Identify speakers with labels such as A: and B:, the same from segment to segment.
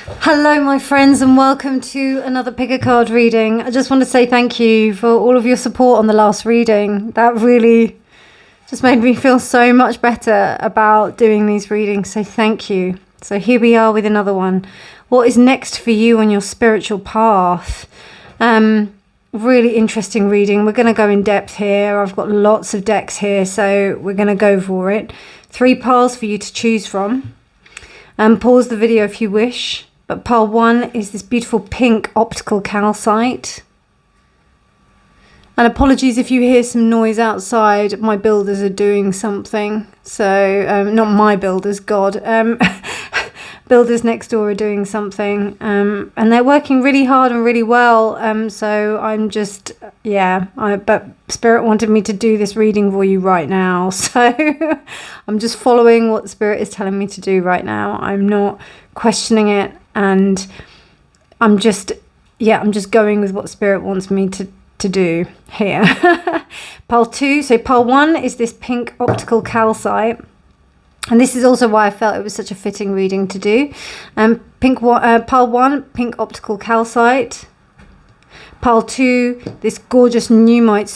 A: Hello my friends and welcome to another pick a card reading. I just want to say thank you for all of your support on the last reading. That really just made me feel so much better about doing these readings, so thank you. So here we are with another one. What is next for you on your spiritual path? Really interesting reading. We're going to go in depth here. I've got lots of decks here, so we're going to go for it. 3 piles for you to choose from. Pause the video if you wish. But pile 1 is this beautiful pink optical calcite. And apologies if you hear some noise outside. My builders are doing something. So, not my builders, God. Builders next door are doing something. And they're working really hard and really well. So I'm just, but Spirit wanted me to do this reading for you right now. So I'm just following what Spirit is telling me to do right now. I'm not questioning it. And I'm just going with what Spirit wants me to do here. Pile 2, so pile 1 is this pink optical calcite. And this is also why I felt it was such a fitting reading to do. Pile 1, pink optical calcite. Pile 2, this gorgeous Nuumite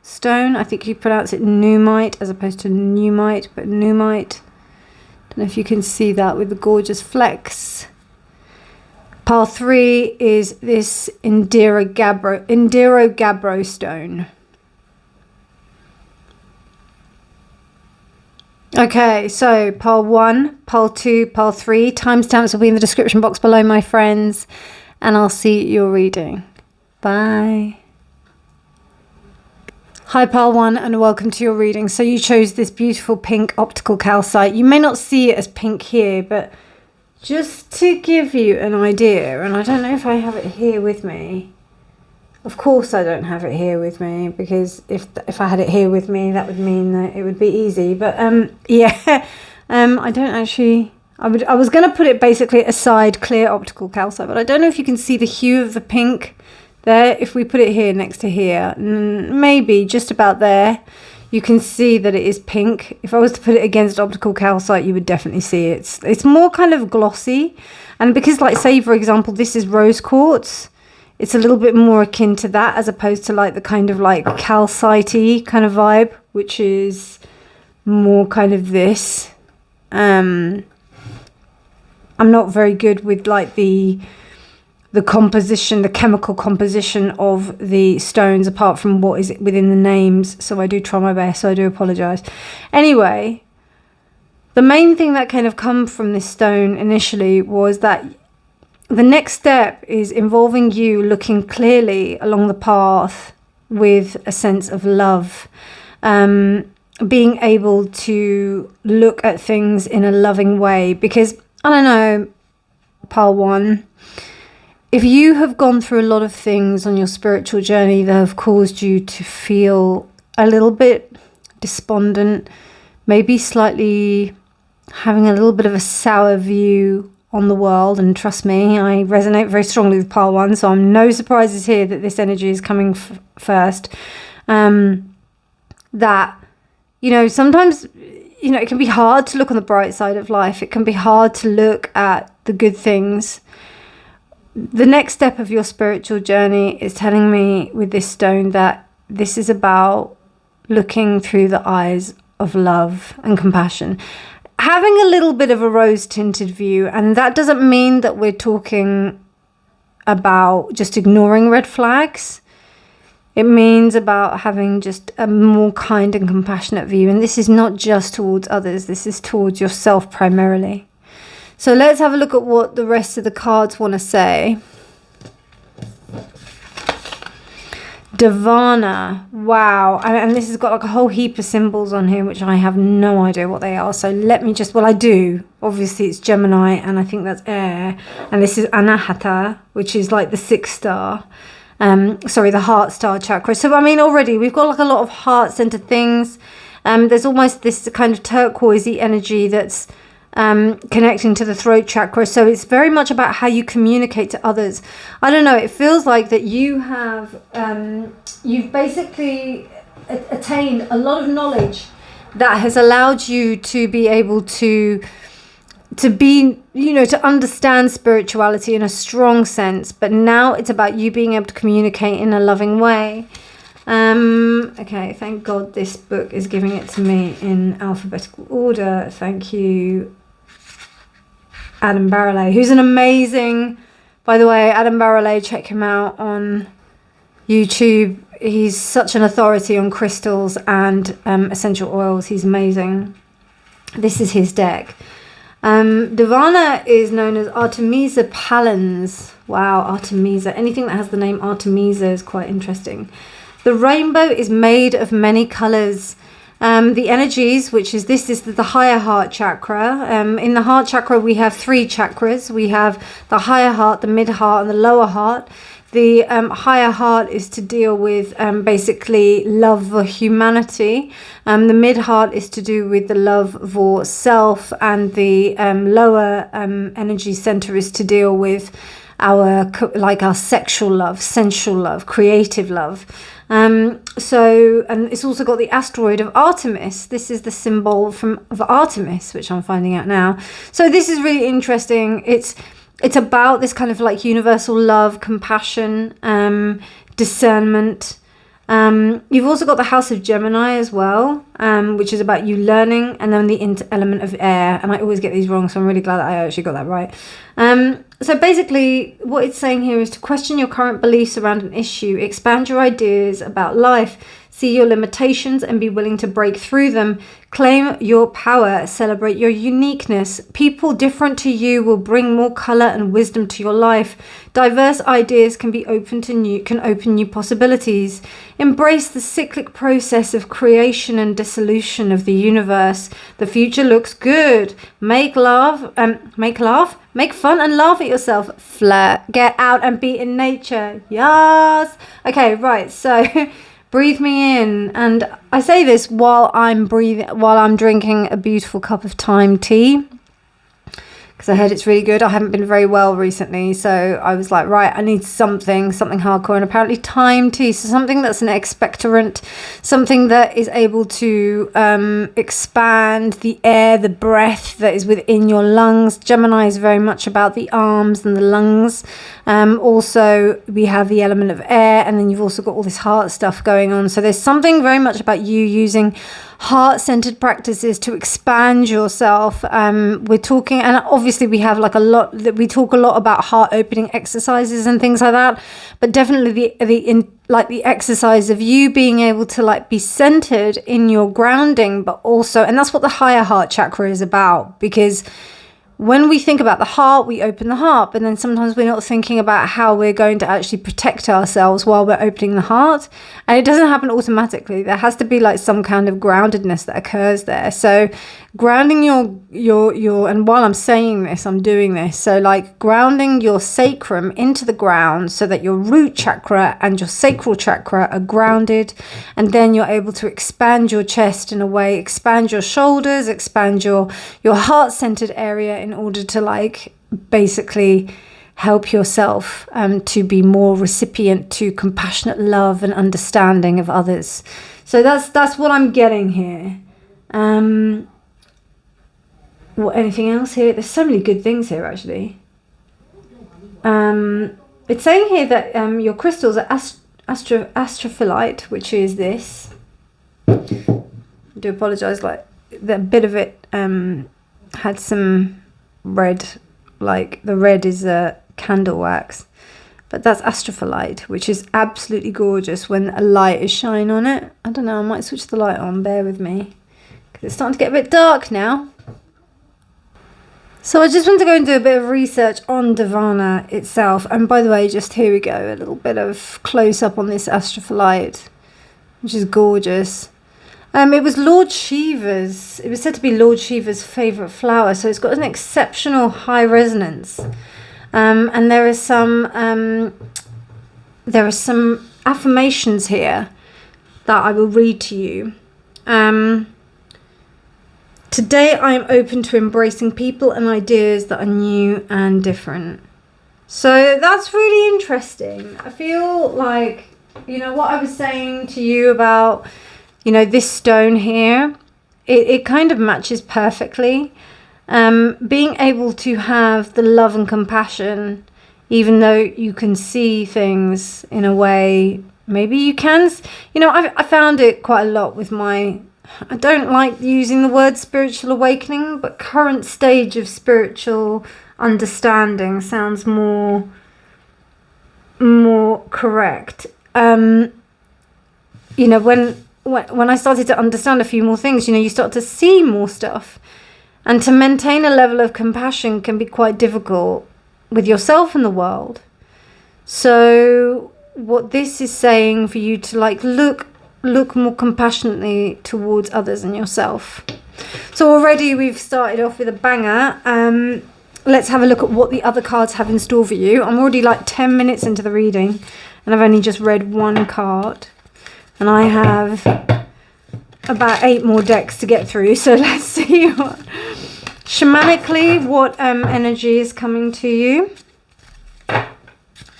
A: stone, I think you pronounce it Nuumite as opposed to Nuumite, but Nuumite. Don't know if you can see that with the gorgeous flecks. Pile 3 is this Indigo Gabbro stone. Okay, so pile 1, pile 2, pile 3. Timestamps will be in the description box below, my friends. And I'll see your reading. Bye. Hi pile 1 and welcome to your reading. So you chose this beautiful pink optical calcite. You may not see it as pink here, but just to give you an idea, and I don't know if I have it here with me. Of course I don't have it here with me, because if I had it here with me, that would mean that it would be easy. But I don't actually. I was going to put it basically aside clear optical calcite, but I don't know if you can see the hue of the pink there. If we put it here next to here, maybe just about there, you can see that it is pink. If I was to put it against optical calcite, you would definitely see it. It's more kind of glossy, and because, like, say for example, this is rose quartz. It's a little bit more akin to that as opposed to like the kind of like calcite-y kind of vibe, which is more kind of this. I'm not very good with like the composition, the chemical composition of the stones, apart from what is within the names. So I do try my best, so I do apologize. Anyway, the main thing that kind of come from this stone initially was that the next step is involving you looking clearly along the path with a sense of love. Being able to look at things in a loving way. Because, I don't know, pile 1, if you have gone through a lot of things on your spiritual journey that have caused you to feel a little bit despondent, maybe slightly having a little bit of a sour view on the world, and trust me, I resonate very strongly with pile 1, so I'm no surprises here that this energy is coming first. That, sometimes, it can be hard to look on the bright side of life. It can be hard to look at the good things. The next step of your spiritual journey is telling me with this stone that this is about looking through the eyes of love and compassion. Having a little bit of a rose-tinted view, and that doesn't mean that we're talking about just ignoring red flags. It means about having just a more kind and compassionate view, and this is not just towards others, this is towards yourself primarily. So let's have a look at what the rest of the cards want to say. Divana, wow, and this has got like a whole heap of symbols on here which I have no idea what they are, so let me just, I do, obviously it's Gemini and I think that's air, and this is Anahata, which is like the 6th star, the heart star chakra. So already we've got like a lot of heart-centered things. There's almost this kind of turquoisey energy that's connecting to the throat chakra. So it's very much about how you communicate to others. I don't know, it feels like that you have, you've basically attained a lot of knowledge that has allowed you to be able to to be, you know, to understand spirituality in a strong sense, but now it's about you being able to communicate in a loving way. Okay, thank God this book is giving it to me in alphabetical order. Thank you, Adam Barrelay, who's an amazing, by the way, Adam Barrelay, check him out on YouTube. He's such an authority on crystals and essential oils. He's amazing. This is his deck. Divana is known as Artemisa Palens. Wow, Artemisa. Anything that has the name Artemisa is quite interesting. The rainbow is made of many colors. The energies, which is this is the higher heart chakra. In the heart chakra, we have 3 chakras. We have the higher heart, the mid heart, and the lower heart. The higher heart is to deal with basically love for humanity. The mid heart is to do with the love for self, and the lower energy center is to deal with our sexual love, sensual love, creative love. And it's also got the asteroid of Artemis. This is the symbol of Artemis, which I'm finding out now. So this is really interesting. It's about this kind of like universal love, compassion, discernment. You've also got the House of Gemini as well, which is about you learning, and then the element of air. And I always get these wrong, so I'm really glad that I actually got that right. So basically what it's saying here is to question your current beliefs around an issue, expand your ideas about life, see your limitations and be willing to break through them, claim your power, celebrate your uniqueness. People different to you will bring more color and wisdom to your life. Diverse ideas can open new possibilities. Embrace the cyclic process of creation and dissolution of the universe. The future looks good. Make fun and laugh at yourself. Flirt, get out and be in nature. Yes. Okay, right. So breathe me in, and I say this while I'm drinking a beautiful cup of thyme tea, because I heard it's really good. I haven't been very well recently, so I was like, right, I need something hardcore, and apparently thyme tea, so something that's an expectorant, something that is able to expand the air, the breath that is within your lungs. Gemini is very much about the arms and the lungs. Also, we have the element of air, and then you've also got all this heart stuff going on. So there's something very much about you using heart-centered practices to expand yourself. We're talking, and obviously we have we talk a lot about heart-opening exercises and things like that, but definitely the exercise of you being able to be centered in your grounding, but also, and that's what the higher heart chakra is about, because when we think about the heart, we open the heart, but then sometimes we're not thinking about how we're going to actually protect ourselves while we're opening the heart. And it doesn't happen automatically. There has to be some kind of groundedness that occurs there. So grounding your and while I'm saying this, I'm doing this. So grounding your sacrum into the ground so that your root chakra and your sacral chakra are grounded. And then you're able to expand your chest in a way, expand your shoulders, expand your heart-centered area in order to basically help yourself to be more recipient to compassionate love and understanding of others. So that's what I'm getting here. Anything else here? There's so many good things here, actually. It's saying here that your crystals are astrophyllite, which is this. I do apologise, that bit of it had some red, the red is candle wax, but that's astrophyllite, which is absolutely gorgeous when a light is shining on it. I don't know, I might switch the light on, bear with me, because it's starting to get a bit dark now. So I just want to go and do a bit of research on Divana itself. And by the way, just here we go, a little bit of close up on this astrophyllite, which is gorgeous. It was Lord Shiva's, it was said to be Lord Shiva's favourite flower, so it's got an exceptional high resonance. And there are some affirmations here that I will read to you. Today I am open to embracing people and ideas that are new and different. So that's really interesting. I feel like, what I was saying to you about, this stone here, it kind of matches perfectly. Being able to have the love and compassion, even though you can see things in a way, maybe you can, you know, I found it quite a lot with my, I don't like using the word spiritual awakening, but current stage of spiritual understanding sounds more correct. You know, when I started to understand a few more things, you know, you start to see more stuff. And to maintain a level of compassion can be quite difficult with yourself and the world. So what this is saying for you to like look more compassionately towards others and yourself. So already we've started off with a banger. Let's have a look at what the other cards have in store for you. I'm already like 10 minutes into the reading and I've only just read one card. And I have about 8 more decks to get through. So let's see what, shamanically, what energy is coming to you.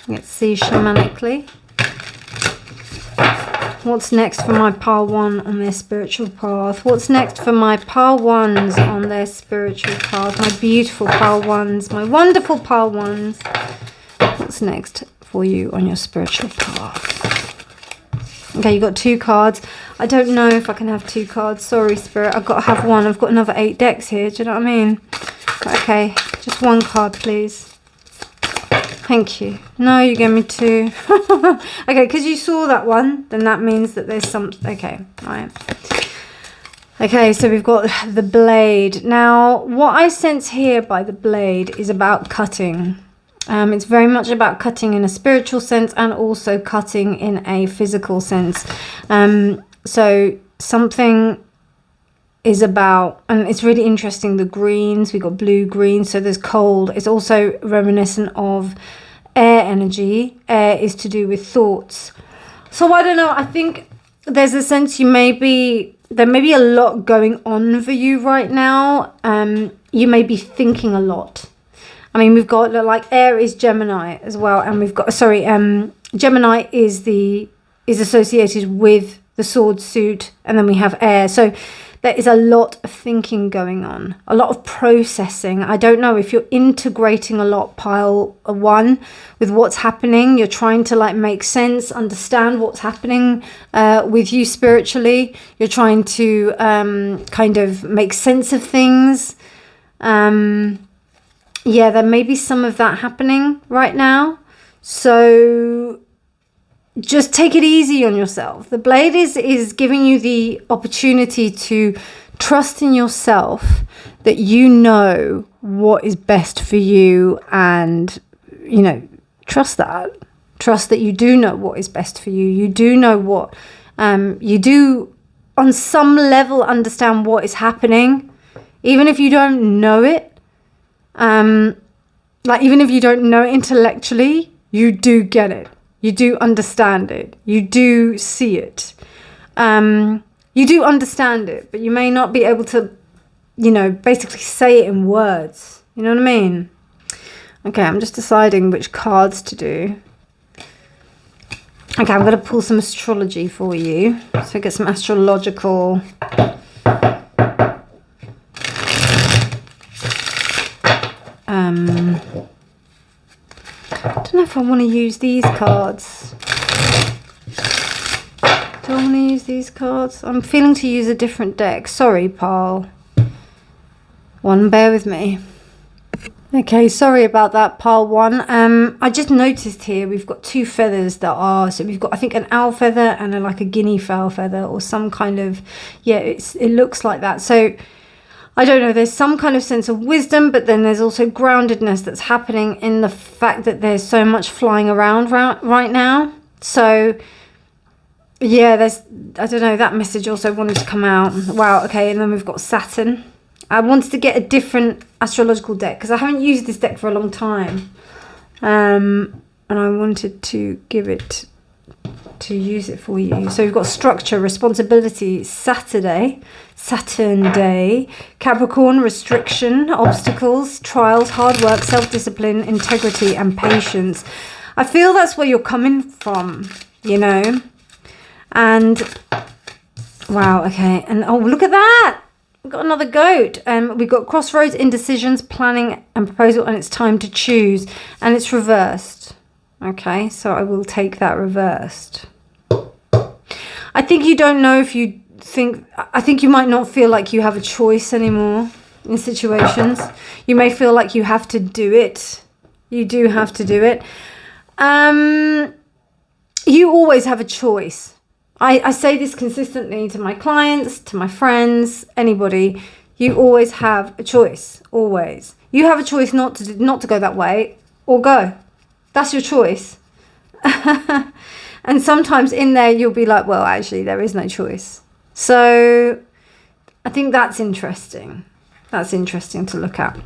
A: Let's see shamanically. What's next for my pile 1 on their spiritual path? What's next for my pile 1s on their spiritual path? My beautiful pile 1s, my wonderful pile 1s. What's next for you on your spiritual path? Okay, you got 2 cards. I don't know if I can have 2 cards. Sorry, Spirit. I've got to have 1. I've got another 8 decks here. Do you know what I mean? Okay, just 1 card, please. Thank you. No, you gave me 2. Okay, because you saw that one, then that means that there's some... Okay, right. Okay, so we've got the blade. Now, what I sense here by the blade is about cutting. It's very much about cutting in a spiritual sense and also cutting in a physical sense. So something is about, and it's really interesting, the greens, we got blue, green, so there's cold. It's also reminiscent of air energy. Air is to do with thoughts. So I don't know, I think there's a sense there may be a lot going on for you right now. You may be thinking a lot. I mean, we've got like air is Gemini as well, and we've got, sorry, Gemini is associated with the sword suit, and then we have air. So there is a lot of thinking going on, a lot of processing. I don't know if you're integrating a lot, pile 1, with what's happening. You're trying to like make sense, understand what's happening with you spiritually. You're trying to kind of make sense of things. Yeah, there may be some of that happening right now. So just take it easy on yourself. The blade is giving you the opportunity to trust in yourself, that you know what is best for you, and, you know, trust that. Trust that you do know what is best for you. You do know what, you do on some level understand what is happening, even if you don't know it. Like even if you don't know it intellectually, you do get it. You do understand it. You do see it. You do understand it, but you may not be able to, you know, basically say it in words. You know what I mean? Okay, I'm just deciding which cards to do. Okay, I'm going to pull some astrology for you. So get some astrological... I don't know if I want to use these cards. Do I want to use these cards? I'm feeling to use a different deck. Sorry, Paul. Bear with me. Okay, sorry about that, pile 1. I just noticed here we've got 2 feathers that are, so we've got, I think, an owl feather and like a guinea fowl feather, or some kind of, yeah, it looks like that. So I don't know, there's some kind of sense of wisdom, but then there's also groundedness that's happening in the fact that there's so much flying around right now. So yeah, I don't know, that message also wanted to come out. Wow, okay, and then we've got Saturn. I wanted to get a different astrological deck because I haven't used this deck for a long time. And I wanted to use it for you. So we've got structure, responsibility, Saturn day, Capricorn, restriction, obstacles, trials, hard work, self-discipline, integrity, and patience. I feel that's where you're coming from, you know. And wow, okay, and oh, look at that. we've got another goat. We've got crossroads, indecisions, planning and proposal, and it's time to choose. And it's reversed. Okay, so I will take that reversed. I think you don't know if you think... I think you might not feel like you have a choice anymore in situations. You may feel like you have to do it. You do have to do it. You always have a choice. I say this consistently to my clients, to my friends, anybody. You always have a choice. Always. You have a choice not to go that way or go. That's your choice. And sometimes in there you'll be like, well, actually there is no choice. So I think that's interesting. That's interesting to look at.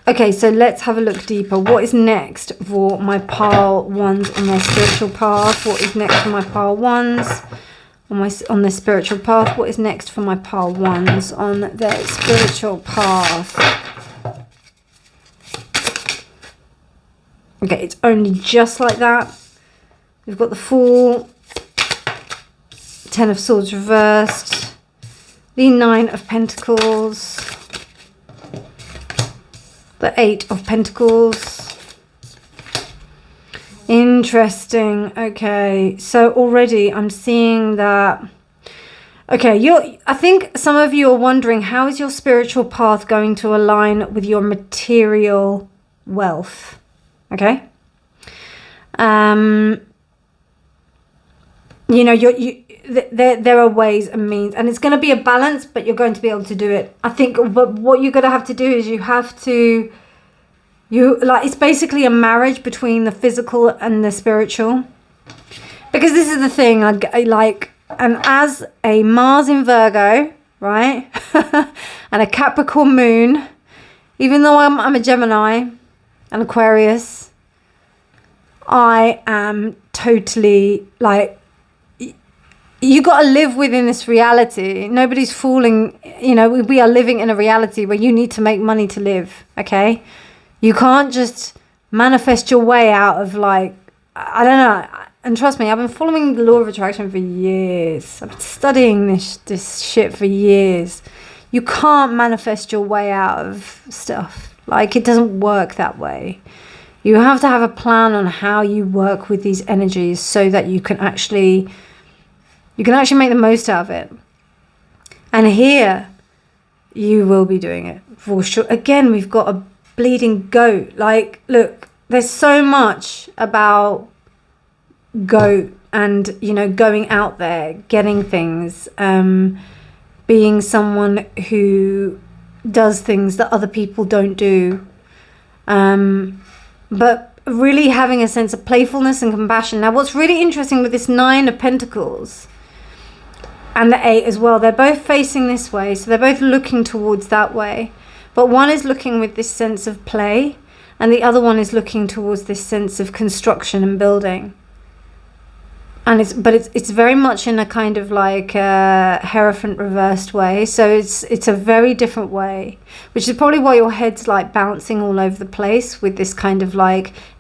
A: Okay, so let's have a look deeper. What is next for my pile ones on their spiritual path? What is next for my pile ones on their spiritual path? What is next for my pile ones on their spiritual path? Okay, it's only just like that. We've got the Fool, Ten of Swords reversed, the Nine of Pentacles, the Eight of Pentacles. Interesting. Okay, so already I'm seeing that. Okay, I think some of you are wondering, how is your spiritual path going to align with your material wealth? Okay. You know, there are ways and means, and it's going to be a balance, but you're going to be able to do it. I think, but what you're going to have to do is it's basically a marriage between the physical and the spiritual. Because this is the thing, and as a Mars in Virgo, right, and a Capricorn moon, even though I'm a Gemini and Aquarius, I am totally you got to live within this reality. Nobody's fooling, you know, we are living in a reality where you need to make money to live, okay? You can't just manifest your way out of I don't know. And trust me, I've been following the law of attraction for years. I've been studying this shit for years. You can't manifest your way out of stuff. It doesn't work that way. You have to have a plan on how you work with these energies so that you can actually make the most out of it. And here, you will be doing it for sure. Again, we've got a bleeding goat. Look, there's so much about goat and, you know, going out there, getting things, being someone who does things that other people don't do. But really having a sense of playfulness and compassion. Now, what's really interesting with this Nine of Pentacles and the Eight as well, they're both facing this way, so they're both looking towards that way. But one is looking with this sense of play, and the other one is looking towards this sense of construction and building. And it's very much in a kind of Hierophant reversed way. So it's a very different way, which is probably why your head's bouncing all over the place with this kind of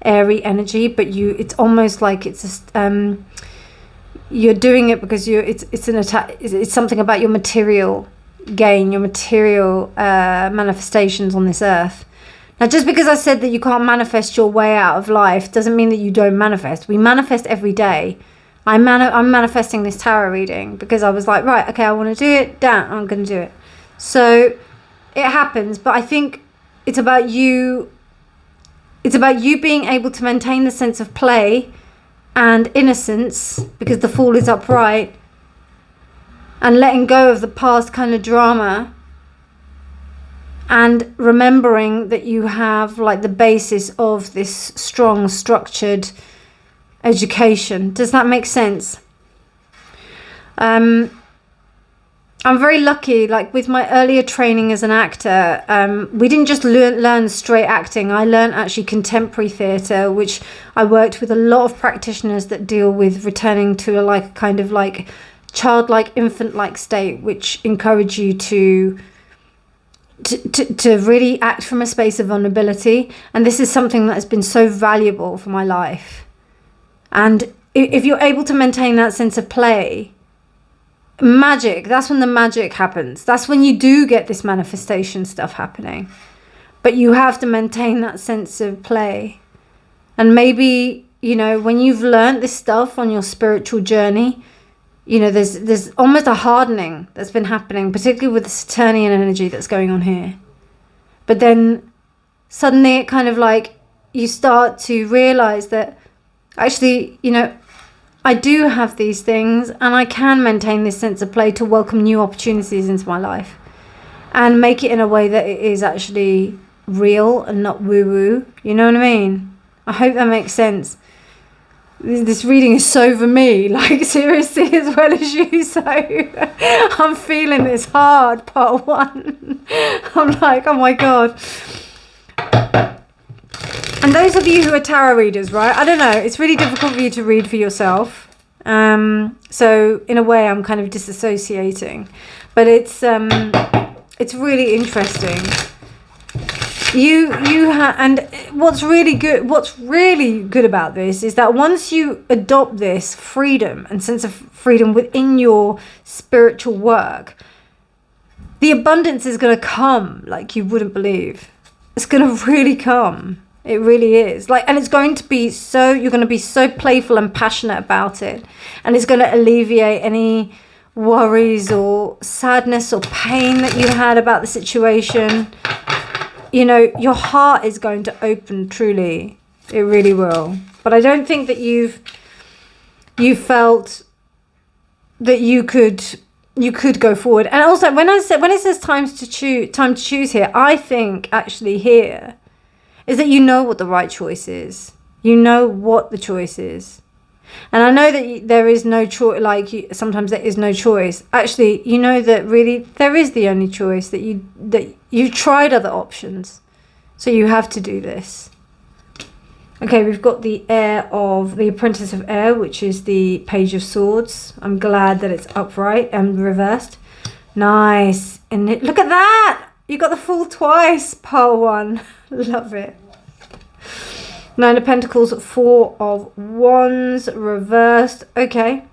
A: airy energy. But it's almost like it's just you're doing it because it's an attack. It's something about your material gain, your material manifestations on this earth. Now, just because I said that you can't manifest your way out of life doesn't mean that you don't manifest. We manifest every day. I'm manifesting this tarot reading because I was like, right, okay, I want to do it. Damn, I'm going to do it. So it happens, but I think it's about you. It's about you being able to maintain the sense of play and innocence, because the Fool is upright, and letting go of the past kind of drama, and remembering that you have the basis of this strong, structured education. Does that make sense? I'm very lucky, with my earlier training as an actor, we didn't just learn straight acting. I learned actually contemporary theatre, which I worked with a lot of practitioners that deal with returning to a kind of childlike, infant-like state, which encourage you to really act from a space of vulnerability. And this is something that has been so valuable for my life. And if you're able to maintain that sense of play, magic, that's when the magic happens. That's when you do get this manifestation stuff happening. But you have to maintain that sense of play. And maybe, you know, when you've learned this stuff on your spiritual journey, you know, there's almost a hardening that's been happening, particularly with the Saturnian energy that's going on here. But then suddenly it kind of like, you start to realize that actually, you know, I do have these things and I can maintain this sense of play to welcome new opportunities into my life and make it in a way that it is actually real and not woo-woo. You know what I mean? I hope that makes sense. This reading is so for me, like seriously, as well as you. So I'm feeling this hard, part one. I'm like, oh my God. And those of you who are tarot readers, right? I don't know. It's really difficult for you to read for yourself. So in a way, I'm kind of disassociating. But it's really interesting. And what's really good about this is that once you adopt this freedom and sense of freedom within your spiritual work, the abundance is going to come like you wouldn't believe. It's going to really come. It really is. Like, and it's going to be so, you're going to be so playful and passionate about it. And it's going to alleviate any worries or sadness or pain that you had about the situation. You know, your heart is going to open truly. It really will. But I don't think that you felt that you could go forward. And also when it says time to choose here, I think actually here is that you know what the right choice is. You know what the choice is. And I know that there is no choice, like sometimes there is no choice. Actually, you know that really there is the only choice, that you've tried other options. So you have to do this. Okay, we've got the Apprentice of Air, which is the Page of Swords. I'm glad that it's upright and reversed. Nice. And look at that! You got the Fool twice, pile one. Love it. Nine of Pentacles, Four of Wands, reversed. Okay.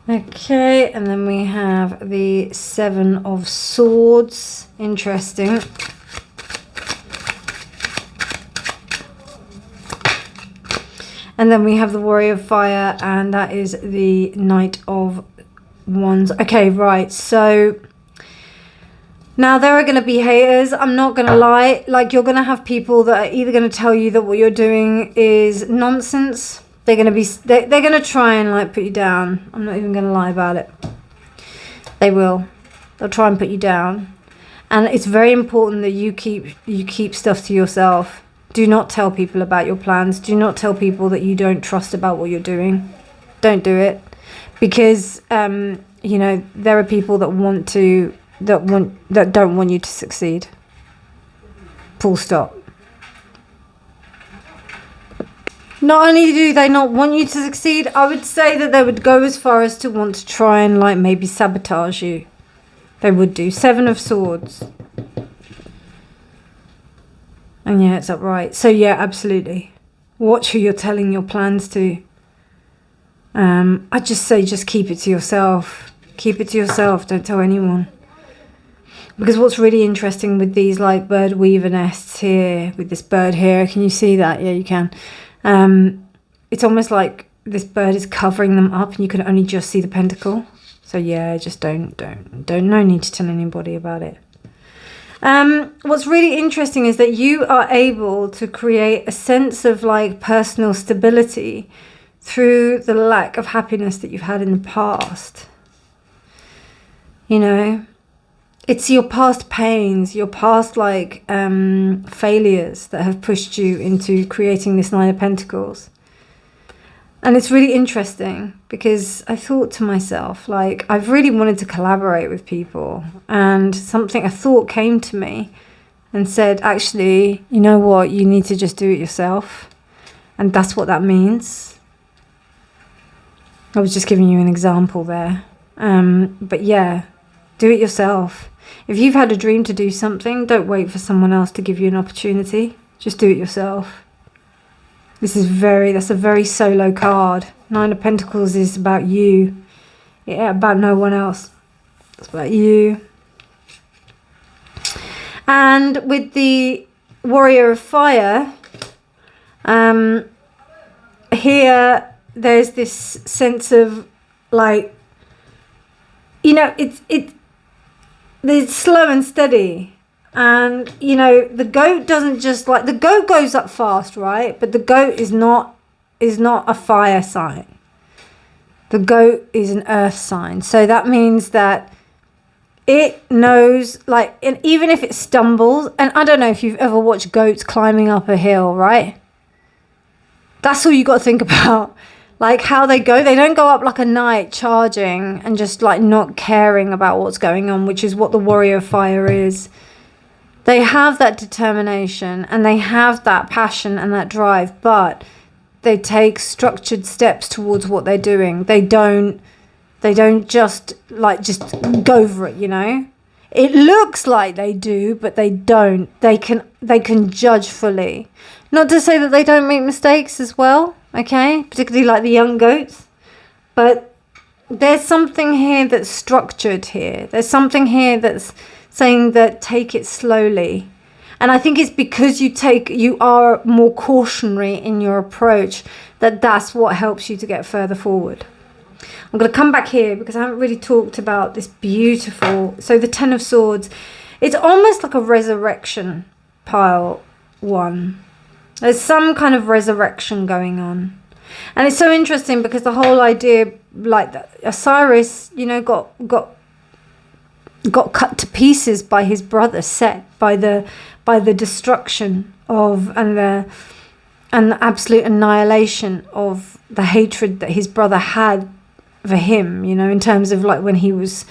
A: Okay, and then we have the Seven of Swords. Interesting. And then we have the Warrior of Fire, and that is the Knight of Wands. Okay, right. So now there are going to be haters. I'm not going to lie. Like, you're going to have people that are either going to tell you that what you're doing is nonsense. They're going to try and like put you down. I'm not even going to lie about it. They will. They'll try and put you down. And it's very important that you keep stuff to yourself. Do not tell people about your plans. Do not tell people that you don't trust about what you're doing. Don't do it. Because you know, there are people that don't want you to succeed. Full stop. Not only do they not want you to succeed, I would say that they would go as far as to want to try and like maybe sabotage you. They would do. Seven of Swords. And yeah, it's upright. So yeah, absolutely. Watch who you're telling your plans to. I'd just say just keep it to yourself. Keep it to yourself. Don't tell anyone. Because what's really interesting with these like bird weaver nests here, with this bird here, can you see that? Yeah, you can. It's almost like this bird is covering them up and you can only just see the pentacle. So yeah, just don't, no need to tell anybody about it. What's really interesting is that you are able to create a sense of like personal stability through the lack of happiness that you've had in the past. You know, it's your past pains, your past like failures that have pushed you into creating this Nine of Pentacles. And it's really interesting because I thought to myself, like, I've really wanted to collaborate with people, and a thought came to me and said, actually, you know what, you need to just do it yourself. And that's what that means. I was just giving you an example there. But yeah, do it yourself. If you've had a dream to do something, don't wait for someone else to give you an opportunity. Just do it yourself. That's a very solo card. Nine of Pentacles is about you. Yeah, about no one else. It's about you. And with the Warrior of Fire, here there's this sense of like, you know, it's slow and steady. And, you know, the goat doesn't just like, the goat goes up fast, right? But the goat is not a fire sign. The goat is an earth sign. So that means that it knows, like, and even if it stumbles, and I don't know if you've ever watched goats climbing up a hill, right? That's all you got to think about. Like how they go. They don't go up like a knight charging and just like not caring about what's going on, which is what the Warrior of Fire is. They have that determination and they have that passion and that drive, but they take structured steps towards what they're doing. They don't just go for it, you know? It looks like they do, but they don't. They can judge fully. Not to say that they don't make mistakes as well, okay? Particularly like the young goats. But there's something here that's structured here. There's something here that's saying that take it slowly. And I think it's because you are more cautionary in your approach that's what helps you to get further forward. I'm going to come back here because I haven't really talked about this beautiful... So the Ten of Swords, it's almost like a resurrection pile one. There's some kind of resurrection going on. And it's so interesting because the whole idea, like Osiris, you know, got cut to pieces by his brother Set, by the destruction of and the absolute annihilation of the hatred that his brother had for him, you know, in terms of like when he was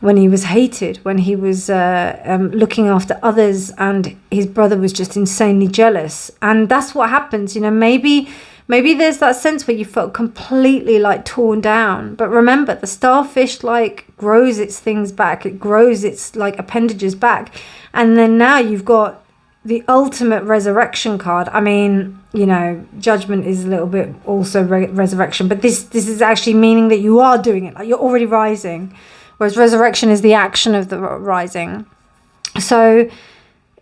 A: hated, when he was looking after others, and his brother was just insanely jealous. And that's what happens, you know. Maybe there's that sense where you felt completely like torn down. But remember, the starfish like grows its things back. It grows its like appendages back. And then now you've got the ultimate resurrection card. I mean, you know, judgment is a little bit also resurrection. But this is actually meaning that you are doing it. Like you're already rising. Whereas resurrection is the action of the rising. So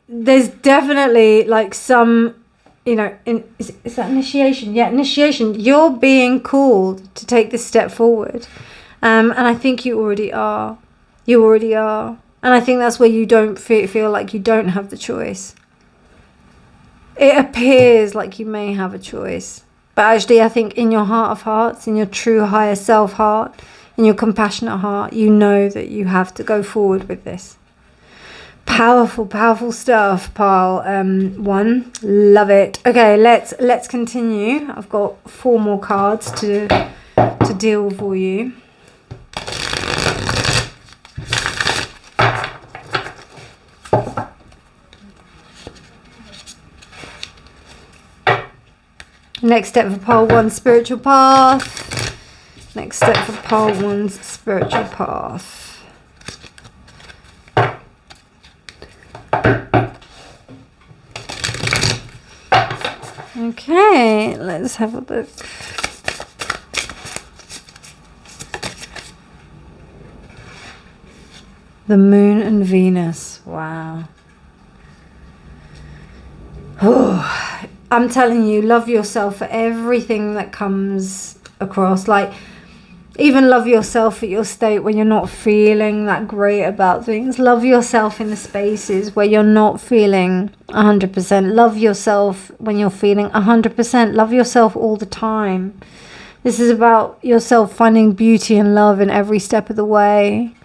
A: there's definitely like some... You know, is that initiation? Yeah, initiation. You're being called to take this step forward. And I think you already are. You already are. And I think that's where you don't feel like you don't have the choice. It appears like you may have a choice. But actually, I think in your heart of hearts, in your true higher self heart, in your compassionate heart, you know that you have to go forward with this. Powerful, powerful stuff, pile one. Love it. Okay, let's continue. I've got 4 more cards to deal for you. Next step for pile 1, spiritual path. Next step for pile 1's spiritual path. Okay, let's have a look. The Moon and Venus. Wow. Oh, I'm telling you, love yourself for everything that comes across. Like, even love yourself at your state when you're not feeling that great about things. Love yourself in the spaces where you're not feeling 100%. Love yourself when you're feeling 100%. Love yourself all the time. This is about yourself finding beauty and love in every step of the way,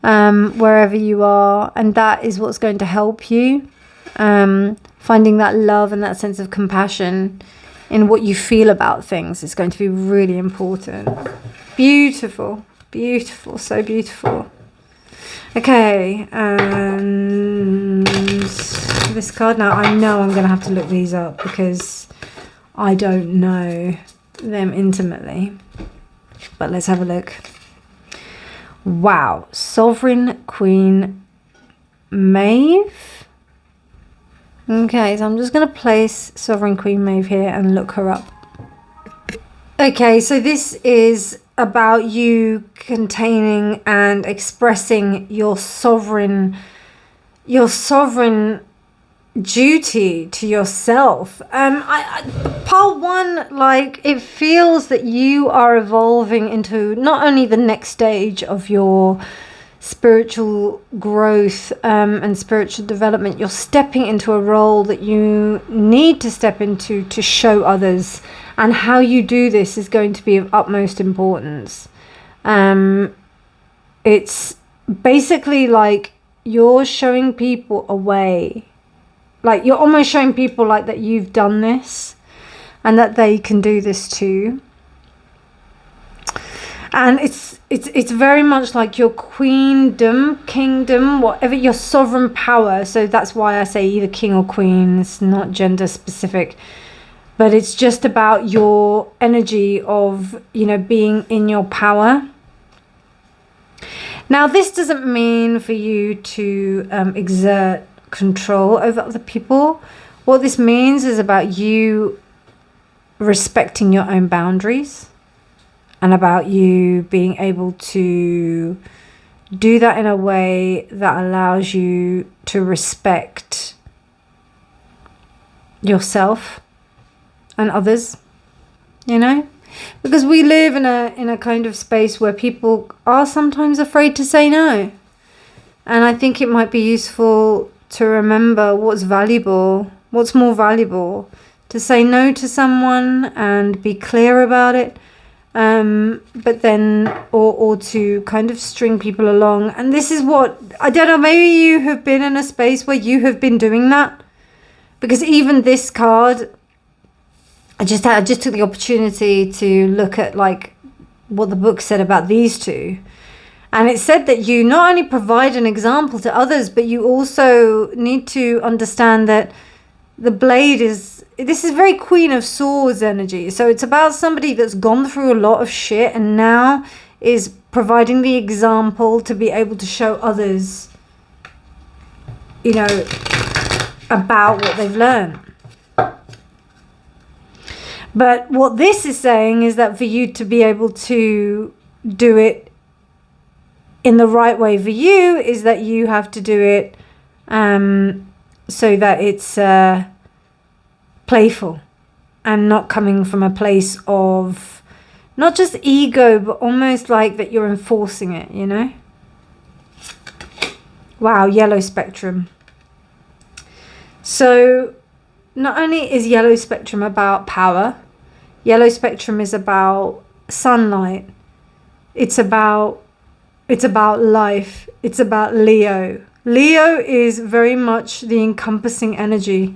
A: wherever you are. And that is what's going to help you. Finding that love and that sense of compassion in what you feel about things is going to be really important. Beautiful, beautiful, so beautiful. Okay, and this card now, I know I'm going to have to look these up because I don't know them intimately. But let's have a look. Wow, Sovereign Queen Maeve. Okay, so I'm just going to place Sovereign Queen Maeve here and look her up. Okay, so this is about you containing and expressing your sovereign duty to yourself. Part one, like, it feels that you are evolving into not only the next stage of your spiritual growth and spiritual development, you're stepping into a role that you need to step into to show others, and how you do this is going to be of utmost importance. It's basically like you're showing people a way, like you're almost showing people like that you've done this and that they can do this too. And it's very much like your queendom, kingdom, whatever, your sovereign power. So that's why I say either king or queen. It's not gender specific, but it's just about your energy of, you know, being in your power. Now, this doesn't mean for you to exert control over other people. What this means is about you respecting your own boundaries, and about you being able to do that in a way that allows you to respect yourself and others, you know? Because we live in a kind of space where people are sometimes afraid to say no. And I think it might be useful to remember what's valuable, what's more valuable, to say no to someone and be clear about it. But then, or to kind of string people along. And this is what, I don't know, maybe you have been in a space where you have been doing that. Because even this card, I just took the opportunity to look at like what the book said about these two. And it said that you not only provide an example to others, but you also need to understand that the blade is, this is very Queen of Swords energy. So it's about somebody that's gone through a lot of shit and now is providing the example to be able to show others, you know, about what they've learned. But what this is saying is that for you to be able to do it in the right way for you is that you have to do it so that it's playful and not coming from a place of not just ego, but almost like that you're enforcing it, you know? Wow, yellow spectrum. So not only is yellow spectrum about power, yellow spectrum is about sunlight. It's about life. It's about Leo. Leo is very much the encompassing energy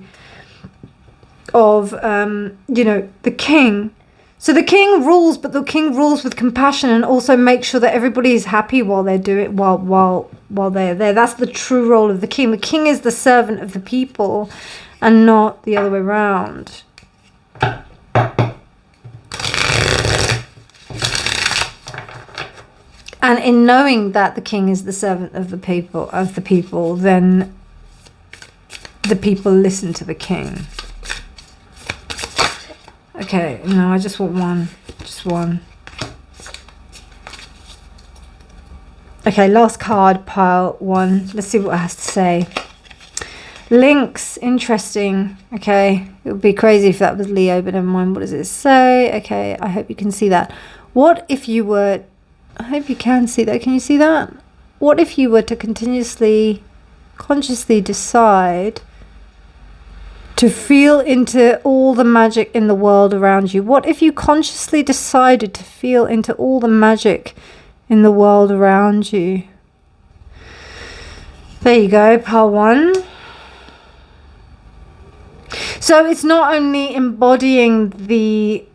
A: of, you know, the king. So the king rules, but the king rules with compassion and also makes sure that everybody is happy while they do it, while they're there. That's the true role of the king. The king is the servant of the people and not the other way around. And in knowing that the king is the servant of the people, then the people listen to the king. Okay, no, I just want one. Just one. Okay, last card, pile one. Let's see what it has to say. Links, interesting. Okay, it would be crazy if that was Leo, but never mind. What does it say? Okay, I hope you can see that. What if you were... I hope you can see that. Can you see that? What if you were to consciously decide to feel into all the magic in the world around you? What if you consciously decided to feel into all the magic in the world around you? There you go, pile one. So it's not only embodying the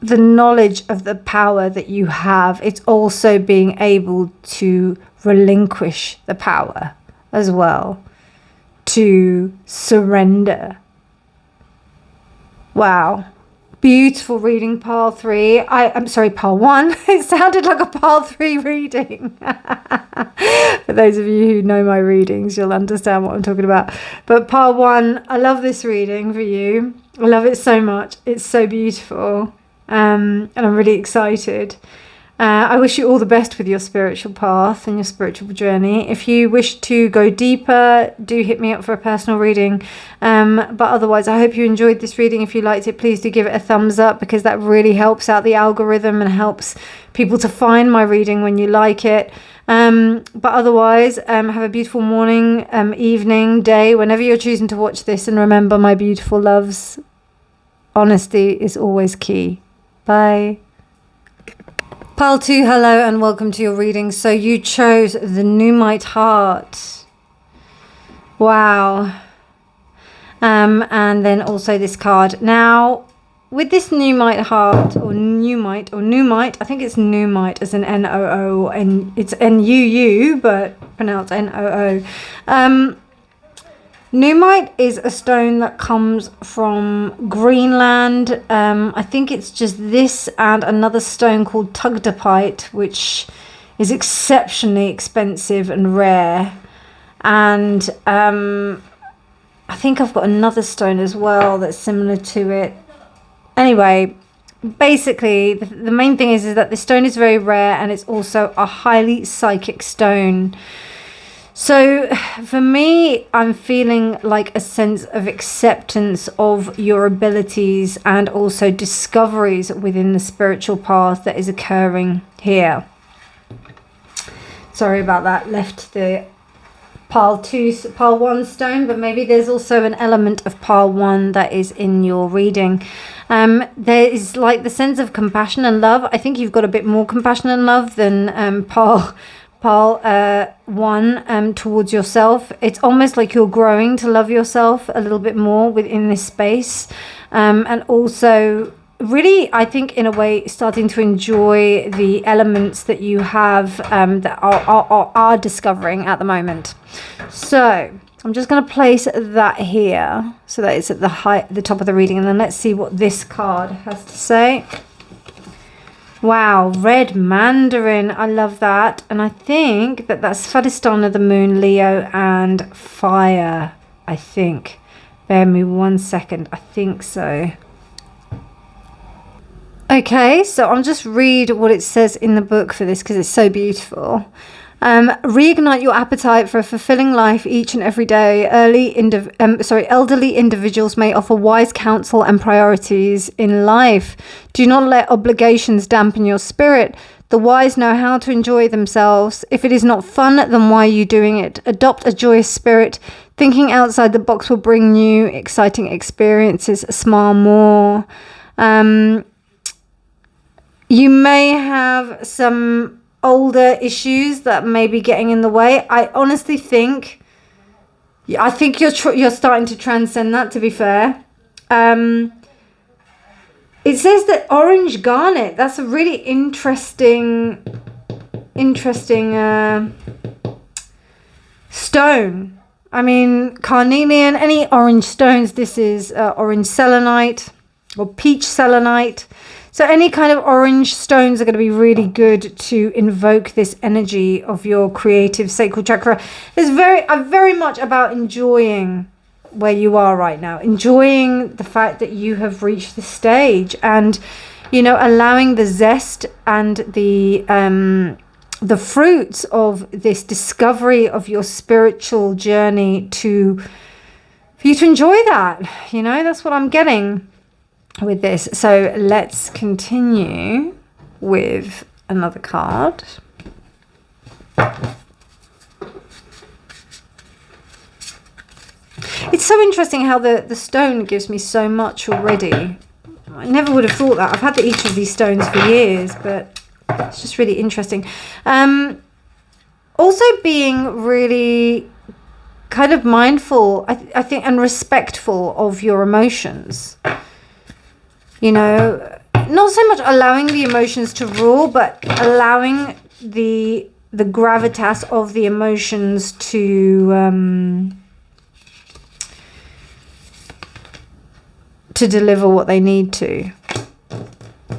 A: knowledge of the power that you have, it's also being able to relinquish the power as well, to surrender. Wow, Beautiful reading, pile 3. I'm sorry, pile 1. It sounded like a pile 3 reading. For those of you who know my readings, you'll understand what I'm talking about. But pile 1, I love this reading for you. I love it so much. It's so beautiful. And I'm really excited. I wish you all the best with your spiritual path and your spiritual journey. If you wish to go deeper, do hit me up for a personal reading. But otherwise, I hope you enjoyed this reading. If you liked it, please do give it a thumbs up, because that really helps out the algorithm and helps people to find my reading when you like it. But otherwise, have a beautiful morning, evening, day, whenever you're choosing to watch this. And remember, my beautiful loves, honesty is always key. Bye. Pile 2, hello and welcome to your reading. So you chose the Nuumite heart. Wow. And then also this card. Now, with this Nuumite heart, or Nuumite, I think it's Nuumite as an N-O-O, and it's N-U-U, but pronounced N-O-O. Nuumite is a stone that comes from Greenland. I think it's just this and another stone called tugdapite, which is exceptionally expensive and rare. And I think I've got another stone as well that's similar to it. Anyway, basically, the main thing is that this stone is very rare, and it's also a highly psychic stone. So for me, I'm feeling like a sense of acceptance of your abilities and also discoveries within the spiritual path that is occurring here. Sorry about that, left the pile 1 stone, but maybe there's also an element of pile 1 that is in your reading. There is like the sense of compassion and love. I think you've got a bit more compassion and love than pile 1 towards yourself. It's almost like you're growing to love yourself a little bit more within this space, and also really, I think, in a way, starting to enjoy the elements that you have that are discovering at the moment. So I'm just going to place that here so that it's at the top of the reading, and then let's see what this card has to say. Wow, red mandarin. I love that. And I think that that's Fadistana, the moon, Leo, and fire, I think. Bear me 1 second. I think so. Okay, so I'll just read what it says in the book for this because it's so beautiful. Reignite your appetite for a fulfilling life each and every day. Elderly individuals may offer wise counsel and priorities in life. Do not let obligations dampen your spirit. The wise know how to enjoy themselves. If it is not fun, then why are you doing it? Adopt a joyous spirit. Thinking outside the box will bring new, exciting experiences. Smile more. You may have some older issues that may be getting in the way. I honestly think, you're starting to transcend that, to be fair. It says that orange garnet, that's a really interesting stone. I mean, carnelian, any orange stones. This is orange selenite or peach selenite. So any kind of orange stones are going to be really good to invoke this energy of your creative sacral chakra. I'm very much about enjoying where you are right now, enjoying the fact that you have reached this stage, and allowing the zest and the fruits of this discovery of your spiritual journey for you to enjoy that. That's what I'm getting with this. So let's continue with another card. It's so interesting how the stone gives me so much already. I never would have thought that. I've had each of these stones for years, but it's just really interesting. Also being really kind of mindful, I think, and respectful of your emotions. Not so much allowing the emotions to rule, but allowing the gravitas of the emotions to deliver what they need to.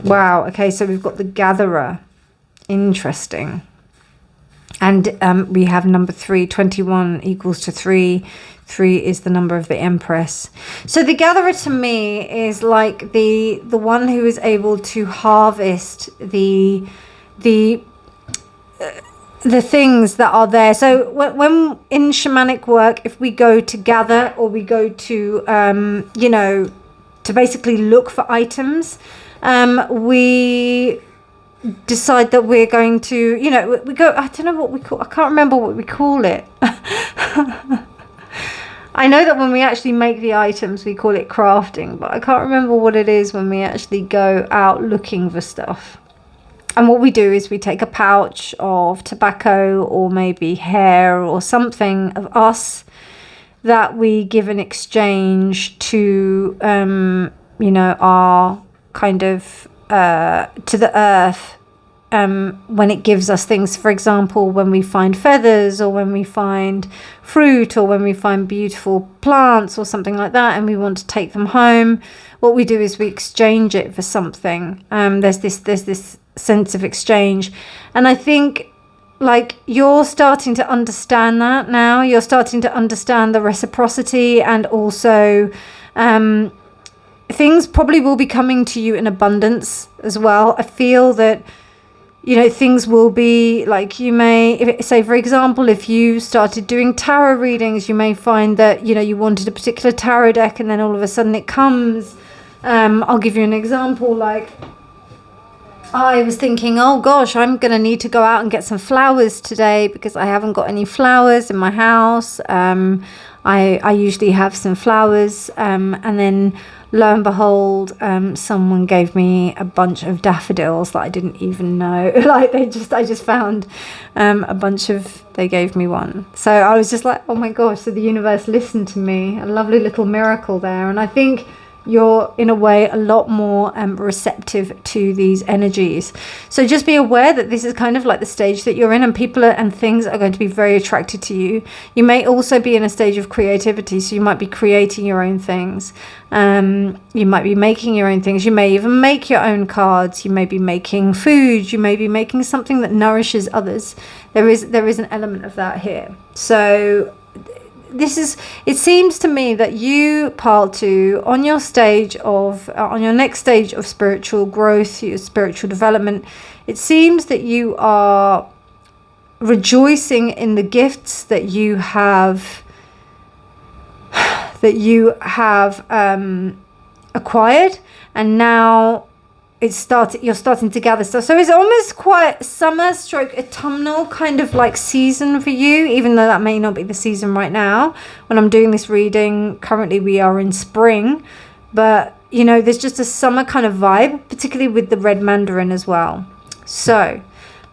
A: Wow. Okay, so we've got the Gatherer. Interesting. And we have number 3, 21 equals to 3. 3 is the number of the Empress. So the Gatherer to me is like the one who is able to harvest the things that are there. So when in shamanic work, if we go to gather, or we go to you know, to basically look for items, we decide that we're going to, you know, we go, I don't know what we call, I can't remember what we call it. I know that when we actually make the items, we call it crafting, but I can't remember what it is when we actually go out looking for stuff. And what we do is we take a pouch of tobacco, or maybe hair, or something of us that we give in exchange to, you know, our kind of, to the earth, when it gives us things. For example, when we find feathers, or when we find fruit, or when we find beautiful plants or something like that, and we want to take them home, what we do is we exchange it for something. There's this sense of exchange, and I think, like, you're starting to understand that now. You're starting to understand the reciprocity, and also things probably will be coming to you in abundance as well. I feel that, you know, things will be like, you may, say for example, if you started doing tarot readings, you may find that, you know, you wanted a particular tarot deck, and then all of a sudden it comes. I'll give you an example. Like, I was thinking, oh gosh, I'm going to need to go out and get some flowers today, because I haven't got any flowers in my house. I usually have some flowers, and then lo and behold, someone gave me a bunch of daffodils that I didn't even know. Like, I just found a bunch of, they gave me one. So I was just like, oh my gosh, so the universe listened to me. A lovely little miracle there. And I think you're in a way a lot more receptive to these energies. So just be aware that this is kind of like the stage that you're in, and people and things are going to be very attracted to you. You may also be in a stage of creativity, so you might be creating your own things. You might be making your own things. You may even make your own cards. You may be making food. You may be making something that nourishes others. There is an element of that here. So it seems to me that you, Pile 2, on your stage of, on your next stage of spiritual growth, your spiritual development, it seems that you are rejoicing in the gifts that you have, acquired, and now you're starting to gather stuff. So it's almost quite summer stroke autumnal kind of like season for you, even though that may not be the season right now. When I'm doing this reading, currently we are in spring, but you know, there's just a summer kind of vibe, particularly with the red mandarin as well. So